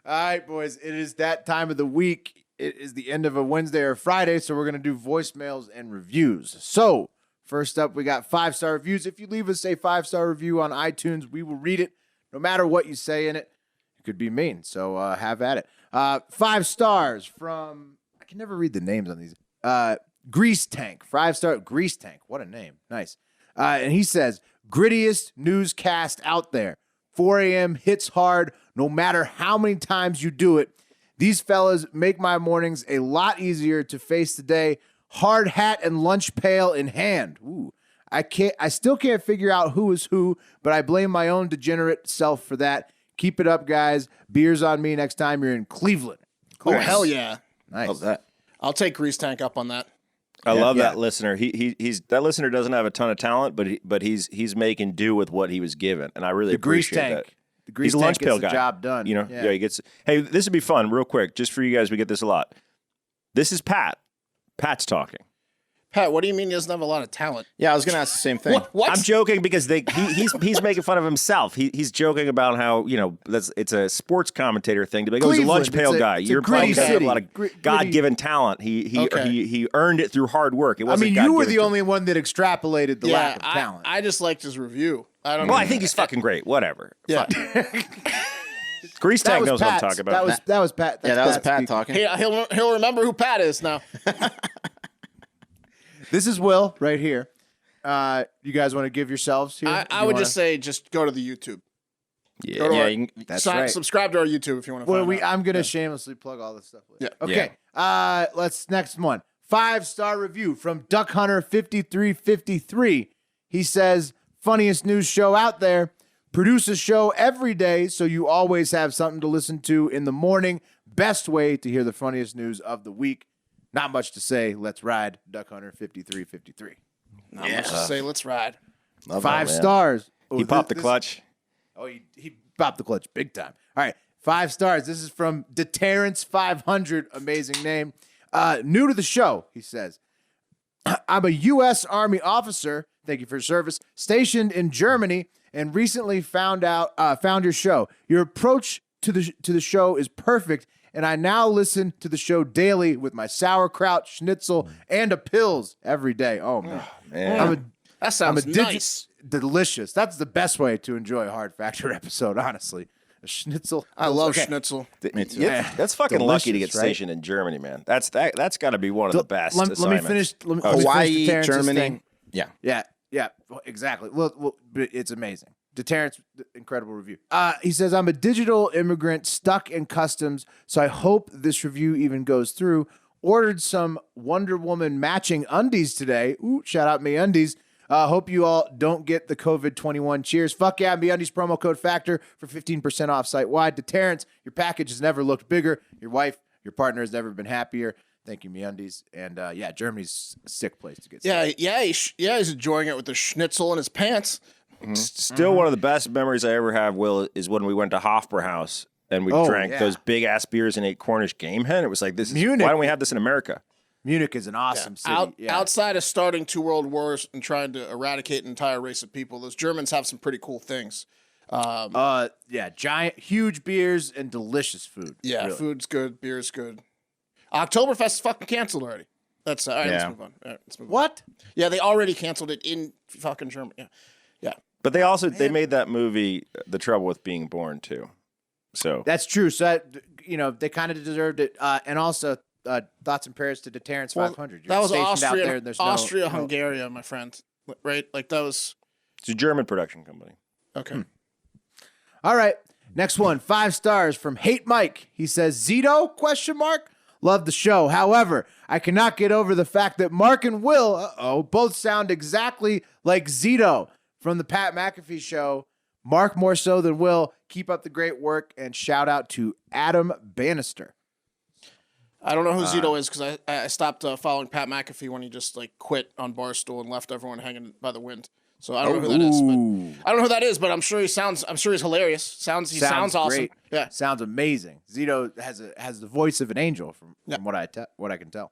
right, boys. It is that time of the week. It is the end of a Wednesday or Friday, so we're going to do voicemails and reviews. So, first up, we got 5-star reviews. If you leave us a 5-star review on iTunes, we will read it, no matter what you say in it. It could be mean, so have at it. 5 stars from, I can never read the names on these. Grease Tank, 5-star Grease Tank. What a name. Nice. And he says, grittiest newscast out there. 4 a.m. hits hard no matter how many times you do it. These fellas make my mornings a lot easier to face the day. Hard hat and lunch pail in hand. Ooh. I still can't figure out who is who, but I blame my own degenerate self for that. Keep it up, guys. Beers on me next time you're in Cleveland. Oh, hell yeah. Nice. Love that. I'll take Grease Tank up on that. I love that listener. He's that listener doesn't have a ton of talent, but he's making do with what he was given, and I really The Grease appreciate Tank. that. The Grease He's a lunch Tank pail gets the guy. job done. Yeah, he gets. Hey, this would be fun, real quick, just for you guys. We get this a lot. This is Pat. Pat's talking. Pat, what do you mean he doesn't have a lot of talent? Yeah, I was going to ask the same thing. What? I'm joking because he's making fun of himself. He's joking about how it's a sports commentator thing to be like, oh, he's a lunch Cleveland, pail guy. it's a You're gritty probably gonna have a city. lot of Gritty. God-given talent. He earned it through hard work. It I wasn't. mean, you were God-given the only one that extrapolated the lack of I talent. I just liked his review. I don't Well, know. I think he's fucking great. Whatever. Yeah. Grease That Tank was knows what I'm Pat's. talking about. That was Pat. Yeah, that was Pat speaking. talking. He'll remember who Pat is now. This is Will right here. You guys want to give yourselves here? I would just say just go to the YouTube. Yeah. Go to Yeah, our- you can- That's right. Subscribe to our YouTube if you want to Well, find out. I'm gonna shamelessly plug all this stuff. Later. Yeah. Okay. Let's next one. 5-star review from Duck Hunter 5353. He says, funniest news show out there. Produce a show every day so you always have something to listen to in the morning. Best way to hear the funniest news of the week. Not much to say. Let's ride. Duck Hunter 5353. Not much to say. Let's ride. Love 5 that, man. stars. He popped the clutch. Oh, he popped the clutch big time. All right, 5 stars. This is from Deterrence 500. Amazing name. New to the show, he says. I'm a U.S. Army officer. Thank you for your service. Stationed in Germany, and recently found your show. Your approach to the show is perfect, and I now listen to the show daily with my sauerkraut, schnitzel, and a pills every day. Oh man, Man. That sounds nice. delicious. That's the best way to enjoy a Hard Factor episode, honestly. A schnitzel. I love schnitzel. Me too. Yeah, that's fucking lucky to get Delicious, right? stationed in Germany, man. That's got to be one of the best. Let me assignments. finish. Let me Hawaii, finish Deterrence's Germany. thing. Yeah. Yeah, well, exactly. Well, but it's amazing. Deterrence, incredible review. He says, I'm a digital immigrant stuck in customs, so I hope this review even goes through. Ordered some Wonder Woman matching undies today. Ooh, shout out Me Undies. Hope you all don't get the COVID-21 cheers. Fuck yeah, Me Undies promo code FACTOR for 15% off site-wide. Deterrence, your package has never looked bigger. Your wife, your partner has never been happier. Thank you, Me Undies. And yeah, Germany's a sick place to get sick. He's enjoying it with the schnitzel in his pants. Still, one of the best memories I ever have, Will, is when we went to Hofbrauhaus and we drank those big ass beers and ate Cornish game hen. It was like, Munich. Why don't we have this in America? Munich is an awesome city. Outside of starting 2 world wars and trying to eradicate an entire race of people, those Germans have some pretty cool things. Giant, huge beers and delicious food. Yeah, really. food's good, beer's good. Oktoberfest is fucking canceled already. That's all right. Let's move on. All right, let's move on. What? Yeah, they already canceled it in fucking Germany. Yeah. But they also they made that movie The Trouble with Being Born too. So That's true. So, they kind of deserved it. And also, thoughts and prayers to Deterrence 500. You're That was stationed out there and there's Austria-Hungary, my friend. Right? Like that was it's a German production company. okay. All right. Next one, 5 stars from Hate Mike. He says, Zito, ? Love the show. However, I cannot get over the fact that Mark and Will, both sound exactly like Zito from the Pat McAfee show. Mark more so than Will. Keep up the great work, and shout out to Adam Bannister. I don't know who Zito is because I stopped following Pat McAfee when he just like quit on Barstool and left everyone hanging by the wind. So I don't know who that is. But I don't know who that is, but I'm sure he's hilarious. Sounds awesome. Great. Yeah. Sounds amazing. Zito has the voice of an angel from what I can tell.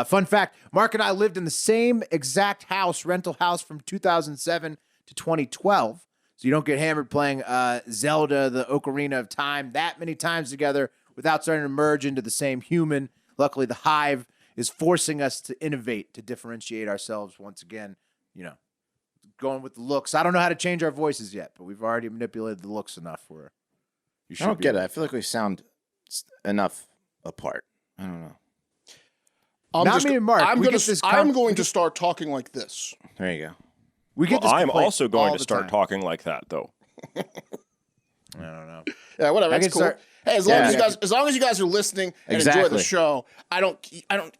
Fun fact, Mark and I lived in the same exact rental house from 2007 to 2012. So you don't get hammered playing Zelda, the Ocarina of Time, that many times together without starting to merge into the same human. Luckily, the Hive is forcing us to innovate, to differentiate ourselves once again, going with the looks. I don't know how to change our voices yet, but we've already manipulated the looks enough where you should I don't get it. I feel like we sound enough apart. I don't know. Me and Mark. I'm going to start talking like this. There you go. We get this I'm complaint also all going to the start time. talking like that, though. I don't know. Yeah, whatever. I It's can cool. start- Hey, as long as you guys are listening and enjoy Exactly. the show, I don't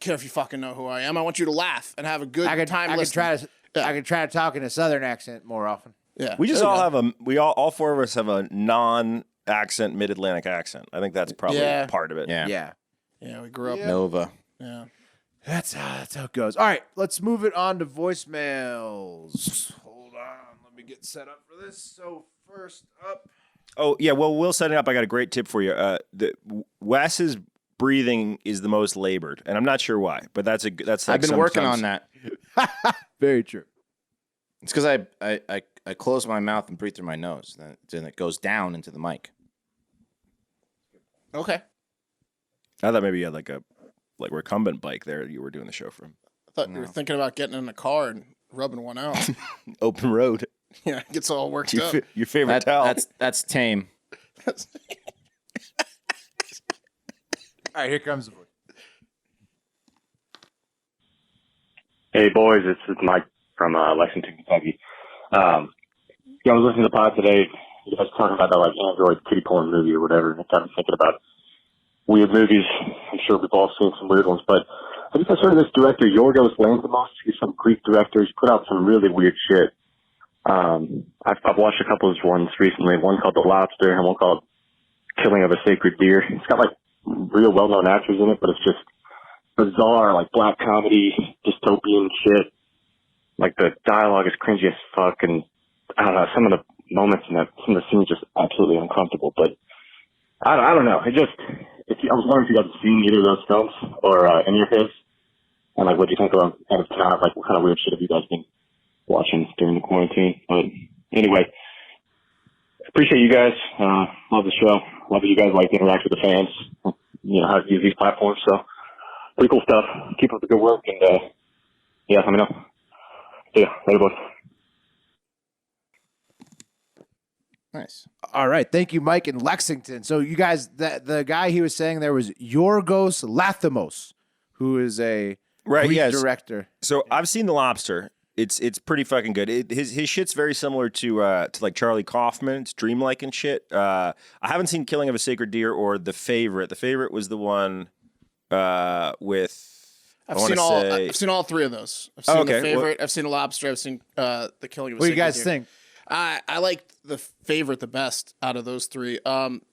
care if you fucking know who I am. I want you to laugh and have a good time I listening. can try to talk in a Southern accent more often. Yeah, We just there you all go. have all 4 of us have a non-accent Mid-Atlantic accent. I think that's probably part of it. Yeah. Yeah, we grew up. Nova. Yeah. That's how it goes. All right, let's move it on to voicemails. Hold on, let me get set up for this. So first up, Oh, yeah. Well, Will setting up, I got a great tip for you. Wes's breathing is the most labored, and I'm not sure why, but that's like I've been working on that. very true. It's because I close my mouth and breathe through my nose. Then it goes down into the mic. Okay. I thought maybe you had like a recumbent bike there you were doing the show from. I thought you were thinking about getting in a car and rubbing one out. Open road. Yeah, it gets all worked up. Your favorite towel. That's tame. All right, here comes the voice. Hey boys, this is Mike from Lexington, Kentucky. I was listening to the pod today. You guys talking about that Android kitty porn movie or whatever, and it got me thinking about weird movies. I'm sure we've all seen some weird ones, but have you guys heard of this director Yorgos Lanthimos? He's some Greek director. He's put out some really weird shit. I've watched a couple of his ones recently. One called The Lobster and one called Killing of a Sacred Deer. It's got real well-known actors in it, but it's just bizarre, black comedy, dystopian shit. The dialogue is cringy as fuck, and I don't know, some of the moments in some of the scenes just absolutely uncomfortable. But I don't know. I was wondering if you guys have seen either of those films or any of his, and what do you think of them? And if not, what kind of weird shit have you guys been watching during the quarantine? But anyway, appreciate you guys. Love the show. Love that you guys like to interact with the fans. How to use these platforms. So pretty cool stuff. Keep up the good work, and let me know. See ya. Later, boys. Nice. All right. Thank you, Mike in Lexington. So you guys, the guy he was saying there was Yorgos Lanthimos, who is a Greek director. So I've seen The Lobster. It's pretty fucking good. His shit's very similar to like Charlie Kaufman. It's dreamlike and shit. I haven't seen Killing of a Sacred Deer or The Favorite. The Favorite was the one with. I've seen all three of those. I've seen The Favorite. I've seen The Lobster. I've seen The Killing of a Sacred Deer. What do you guys think? I liked The Favorite the best out of those three.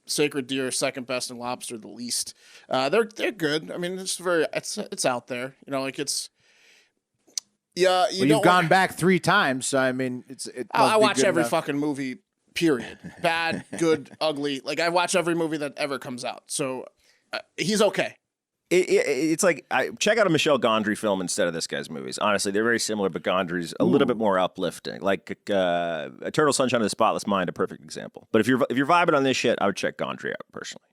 Sacred Deer second best, and Lobster the least. They're good. I mean, it's out there. You know, like it's. Yeah, you've gone back 3 times, so I mean, I watch every fucking movie. Period. Bad, good, ugly. Like I watch every movie that ever comes out. So he's okay. It's like check out a Michel Gondry film instead of this guy's movies. Honestly, they're very similar, but Gondry's a little bit more uplifting. Like Eternal Sunshine of the Spotless Mind, a perfect example. But if you're vibing on this shit, I would check Gondry out personally.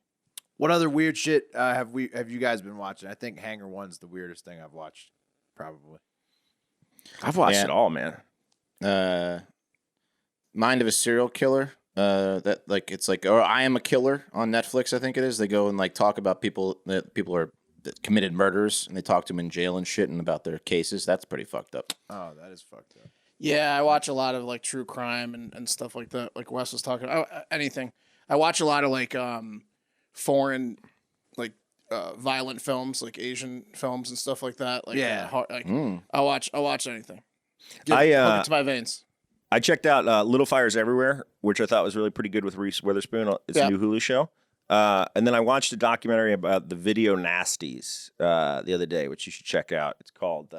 What other weird shit have you guys been watching? I think Hangar One's the weirdest thing I've watched, probably. I've watched it all, man. Mind of a Serial Killer. It's like, or I Am a Killer on Netflix. I think it is. They go and like talk about people that committed murders, and they talk to them in jail and shit, and about their cases. That's pretty fucked up. Oh, that is fucked up. Yeah, I watch a lot of like true crime and stuff like that. Like Wes was talking about anything. I watch a lot of like foreign like violent films, like Asian films and stuff like that. Like I watch anything. Hook into my veins. I checked out Little Fires Everywhere, which I thought was really pretty good with Reese Witherspoon. It's a new Hulu show. And then I watched a documentary about the video nasties the other day, which you should check out. It's called,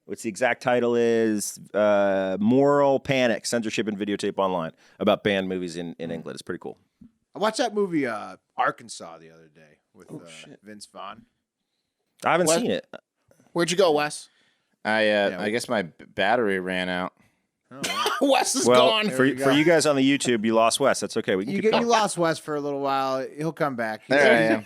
what's the exact title is? Moral Panic, Censorship and Videotape Online, about banned movies in England. It's pretty cool. I watched that movie Arkansas the other day with Vince Vaughn. I haven't seen it. Where'd you go, Wes? I guess my battery ran out. Oh, Wes is gone. For you guys on the YouTube, you lost Wes. That's okay. We can you lost Wes for a little while. He'll come back.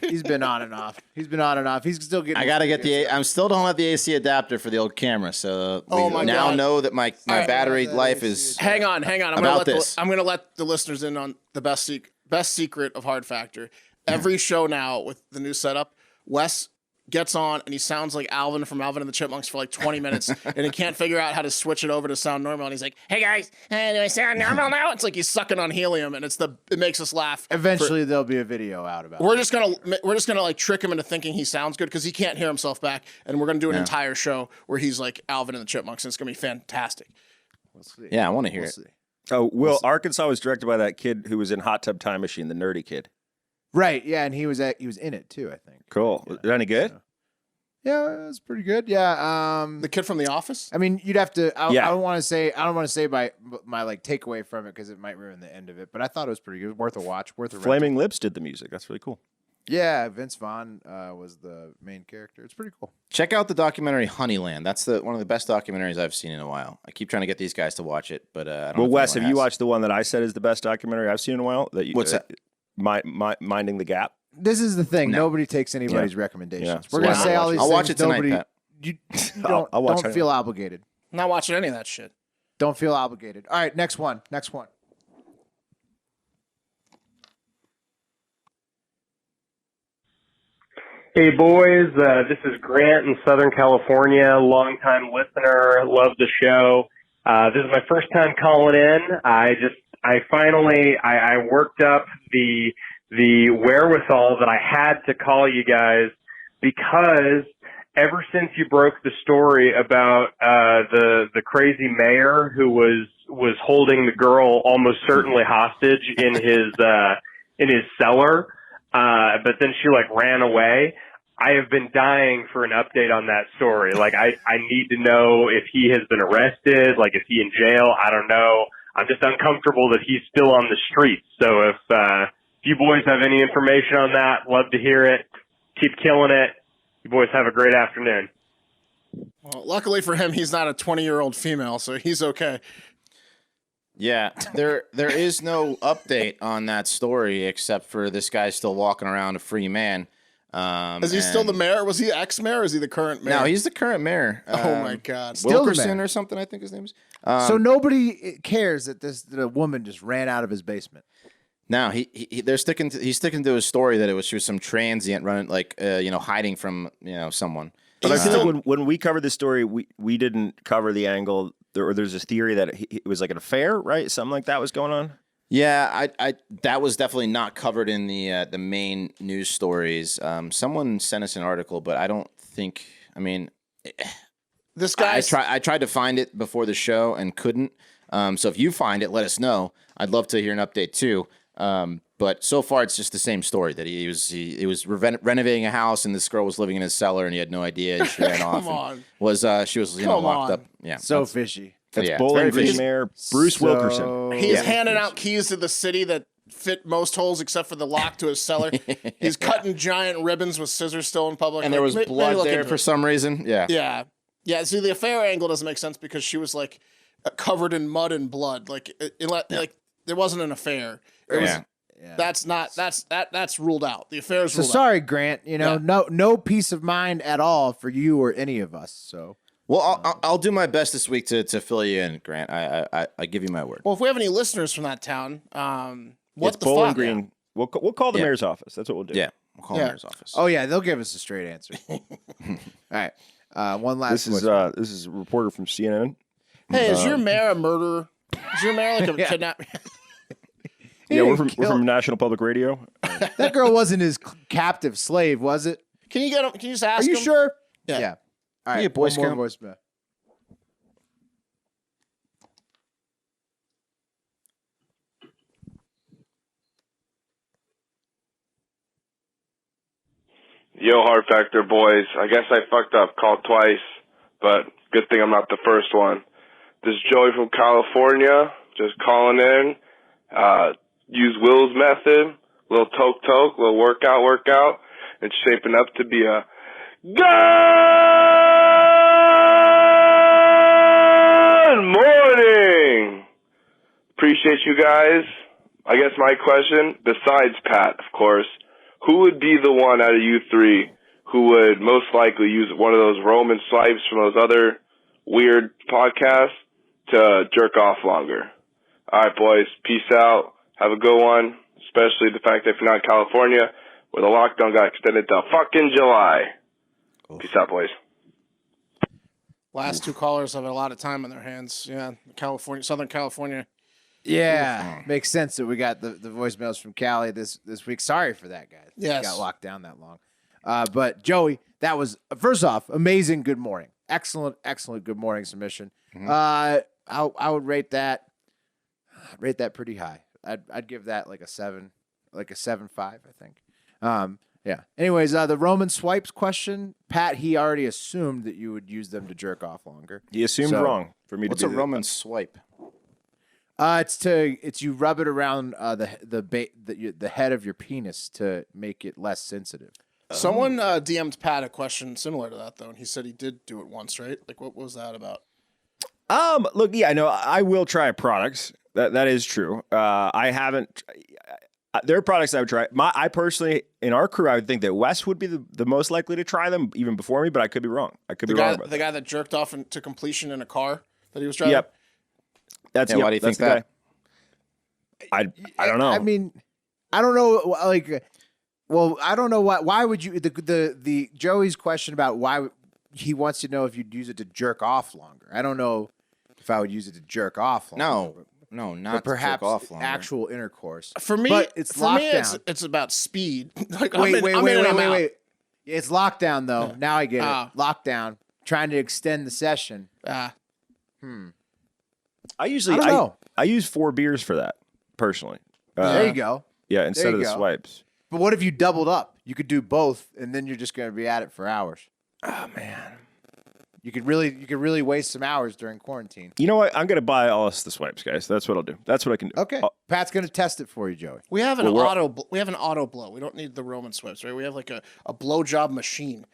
He's been on and off. He's still getting. I gotta get I'm still don't have the AC adapter for the old camera, so we now know that my battery life is. Hang on. I'm gonna let the listeners in on the best secret of Hard Factor. Every show now with the new setup, Wes gets on and he sounds like Alvin from Alvin and the Chipmunks for like 20 minutes and he can't figure out how to switch it over to sound normal, and he's like, hey guys, do I sound normal now? It's like he's sucking on helium, and it makes us laugh. Eventually there'll be a video out about we're just gonna like trick him into thinking he sounds good because he can't hear himself back, and we're gonna do an entire show where he's like Alvin and the Chipmunks, and it's gonna be fantastic. We'll see. Yeah, I want to hear it. See. Oh, Arkansas was directed by that kid who was in Hot Tub Time Machine, the nerdy kid. Right, yeah, and he was in it too, I think. Cool. Was it any good? So. Yeah, it was pretty good. Yeah, the kid from The Office. I mean, you'd have to. I don't want to say my like takeaway from it because it might ruin the end of it. But I thought it was pretty good, worth a watch, worth a. Flaming Lips did the music. That's really cool. Yeah, Vince Vaughn was the main character. It's pretty cool. Check out the documentary Honeyland. That's one of the best documentaries I've seen in a while. I keep trying to get these guys to watch it, but I don't know. Well, Wes, have you watched the one that I said is the best documentary I've seen in a while? What's that? Minding the Gap. This is the thing. No. Nobody takes anybody's recommendations. Yeah. We're gonna say all these things. I'll watch it tonight, Pat. You don't feel obligated. I'm not watching any of that shit. Don't feel obligated. All right, next one. Hey boys, this is Grant in Southern California, longtime listener, love the show. This is my first time calling in. I finally worked up the wherewithal that I had to call you guys, because ever since you broke the story about the crazy mayor who was holding the girl almost certainly hostage in his cellar, but then she like ran away, I have been dying for an update on that story. Like I need to know if he has been arrested, like is he in jail? I don't know. I'm just uncomfortable that he's still on the streets. So if you boys have any information on that, love to hear it. Keep killing it. You boys have a great afternoon. Well, luckily for him, he's not a 20-year-old female, so he's okay. Yeah, there is no update on that story except for this guy still walking around a free man. Is he still the mayor? Was he ex-mayor or is he the current mayor? No, he's the current mayor. Oh, my God. Still the Wilkerson mayor. or something, I think his name is. So nobody cares that the woman just ran out of his basement. No, he's sticking to his story that she was some transient running, hiding from, someone. But I feel like when we covered this story, we didn't cover the angle. There's this theory that it was like an affair, right? Something like that was going on. Yeah, I that was definitely not covered in the main news stories. Someone sent us an article, but I don't think. I mean, This guy. I tried to find it before the show and couldn't. So if you find it, let us know. I'd love to hear an update too. But so far, it's just the same story that he was renovating a house and this girl was living in his cellar and he had no idea. And she ran off. Come on. She was locked up. Yeah, So fishy. That's yeah, Bowling it's very Green fishy. Mayor Bruce Wilkerson. He's handing out keys to the city that fit most holes except for the lock to his cellar. He's cutting giant ribbons with scissors still in public. And there was blood there for some reason. Yeah. Yeah. Yeah. See, the affair angle doesn't make sense because she was like covered in mud and blood. Like, like there wasn't an affair. It was. Yeah. That's ruled out. The affair is So ruled out. sorry, Grant. No peace of mind at all for you or any of us. So. Well, I'll do my best this week to fill you in, Grant. I give you my word. Well, if we have any listeners from that town, what It's the Bowling fuck? Green. We'll call the mayor's office. That's what we'll do. Yeah, we'll call the mayor's office. Oh yeah, they'll give us a straight answer. All right. One last. This is a reporter from CNN. Hey, is your mayor a murderer? Is your mayor like a kidnap? Yeah, we're from National Public Radio. That girl wasn't his captive slave, was it? Can you get him? Can you just ask Are you him? sure? Yeah. All right. Yeah, Boy one more Scout. voicemail. Yo, Hard Factor boys. I guess I fucked up. Called twice, but good thing I'm not the first one. This is Joey from California, just calling in. Use Will's method, little toke, little workout. It's shaping up to be a good morning. Appreciate you guys. I guess my question, besides Pat, of course, who would be the one out of you three who would most likely use one of those Roman swipes from those other weird podcasts to jerk off longer? All right, boys. Peace out. Have a good one, especially the fact that if you're not in California, where the lockdown got extended to fucking July. Peace out, boys. Last two callers have a lot of time on their hands. Yeah, Southern California. Yeah, makes sense that we got the voicemails from Cali this week. Sorry for that, guys. Yes. Got locked down that long. But Joey, that was first off amazing. Good morning, excellent good morning submission. I would rate that pretty high. I'd give that like a 7, like a 7.5, I think. Yeah. Anyways, the Roman swipes question, Pat, he already assumed that you would use them to jerk off longer. He assumed wrong for me What's to a be Roman swipe? It's you rub it around the head of your penis to make it less sensitive. Someone DM'd Pat a question similar to that, though, and he said he did do it once, right? Like, what was that about? Look, yeah, I know I will try products. That is true. I haven't. There are products I would try. I personally, in our crew, I would think that Wes would be the most likely to try them even before me, but I could be wrong. The guy that jerked off to completion in a car that he was driving? Yep. Why do you think that? I don't know. I mean, I don't know. Like, well, I don't know why would you the Joey's question about why he wants to know if you'd use it to jerk off longer. I don't know if I would use it to jerk off longer. No, not but perhaps to jerk off longer. actual intercourse. For me, but it's lockdown. It's about speed. Like, Wait. I'm out. It's lockdown though. Yeah. Now I get it. Lockdown. Trying to extend the session. I I usually don't know. I use 4 beers for that personally. There you go. Yeah, instead of the swipes. But what if you doubled up? You could do both, and then you're just going to be at it for hours. Oh man, you could really waste some hours during quarantine. You know what? I'm going to buy all us the swipes, guys. That's what I'll do. That's what I can do. Okay, Pat's going to test it for you, Joey. We have an auto blow. We don't need the Roman swipes, right? We have like a blowjob machine.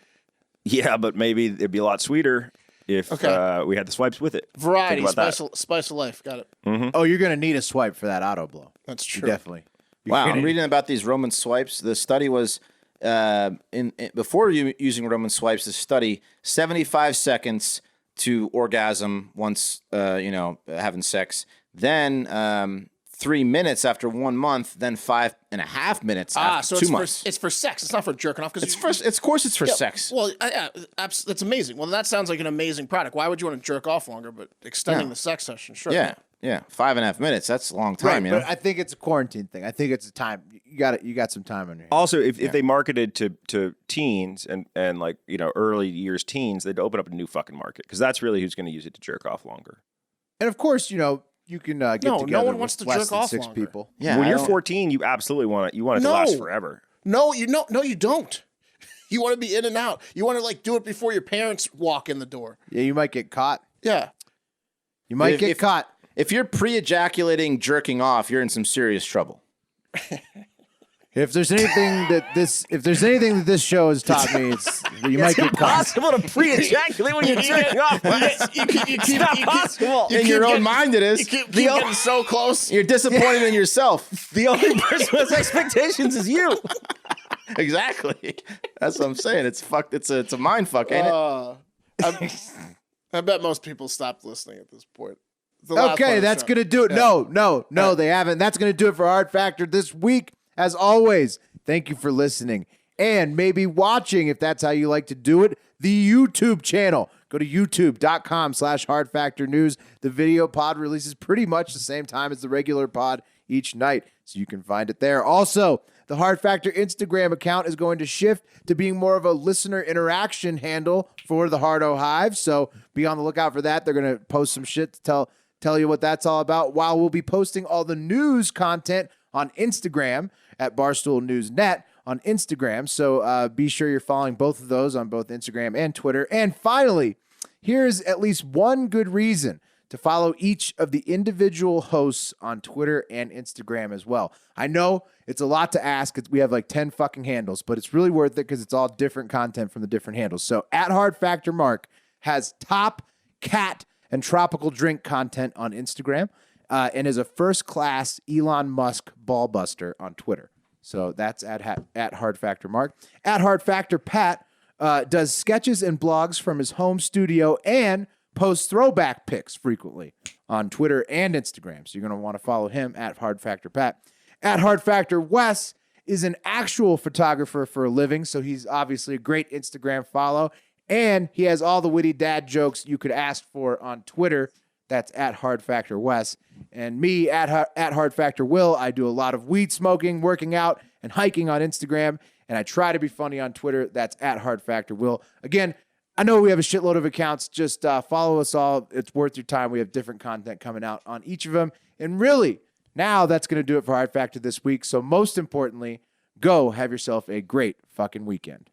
Yeah, but maybe it'd be a lot sweeter if we had the swipes with it. Variety, spice of life. Got it. Mm-hmm. Oh, you're going to need a swipe for that auto blow. That's You true. definitely. Wow, I'm reading about these Roman swipes. The study was before using Roman swipes to study 75 seconds to orgasm once having sex, then 3 minutes after 1 month, then 5.5 minutes after 2 months. It's for sex. It's not for jerking off. It's for sex. Well, that's amazing. Well, that sounds like an amazing product. Why would you want to jerk off longer? But extending the sex session, sure. Yeah. 5.5 minutes. That's a long time. Right, but I think it's a quarantine thing. I think it's a time. You got some time on your hands. Also, if they marketed to teens and early years teens, they'd open up a new fucking market because that's really who's going to use it to jerk off longer. And of course, you can get together. No one wants to less jerk than off 6 longer. people. Yeah, when you're 14, you absolutely want it to last forever. No, you don't. You want to be in and out. You want to do it before your parents walk in the door. Yeah, you might get caught. Yeah. You might get caught. If you're pre-ejaculating jerking off, you're in some serious trouble. If there's anything that this show has taught me, it's that you might get caught. It's impossible to pre-ejaculate when you're jerking off. It's not possible. In your own mind, it is. You keep getting so close. You're disappointed in yourself. The only person who has expectations is you. Exactly. That's what I'm saying. It's fucked. It's a mind fuck, ain't it? I bet most people stopped listening at this point. The last part Okay, of the that's show. gonna do it. Yeah. No, they haven't. That's gonna do it for Hard Factor this week. As always, thank you for listening and maybe watching if that's how you like to do it. The YouTube channel. Go to youtube.com/hardfactornews. The video pod releases pretty much the same time as the regular pod each night, so you can find it there. Also, the Hard Factor Instagram account is going to shift to being more of a listener interaction handle for the Hardo Hive, so be on the lookout for that. They're going to post some shit to tell you what that's all about, while we'll be posting all the news content on Instagram at Barstool News Net on Instagram. So be sure you're following both of those on both Instagram and Twitter. And finally, here's at least one good reason to follow each of the individual hosts on Twitter and Instagram as well. I know it's a lot to ask. We have 10 fucking handles, but it's really worth it because it's all different content from the different handles. So at Hard Factor Mark has top cat and tropical drink content on Instagram. And is a first-class Elon Musk ballbuster on Twitter. So that's at Hard Factor Mark. At Hard Factor Pat does sketches and blogs from his home studio and posts throwback pics frequently on Twitter and Instagram. So you're going to want to follow him at Hard Factor Pat. At Hard Factor Wes is an actual photographer for a living, so he's obviously a great Instagram follow. And he has all the witty dad jokes you could ask for on Twitter. That's at Hard Factor Wes. And me at Hard Factor Will. I do a lot of weed smoking, working out, and hiking on Instagram. And I try to be funny on Twitter. That's at Hard Factor Will. Again, I know we have a shitload of accounts. Just follow us all. It's worth your time. We have different content coming out on each of them. And really, now that's going to do it for Hard Factor this week. So most importantly, go have yourself a great fucking weekend.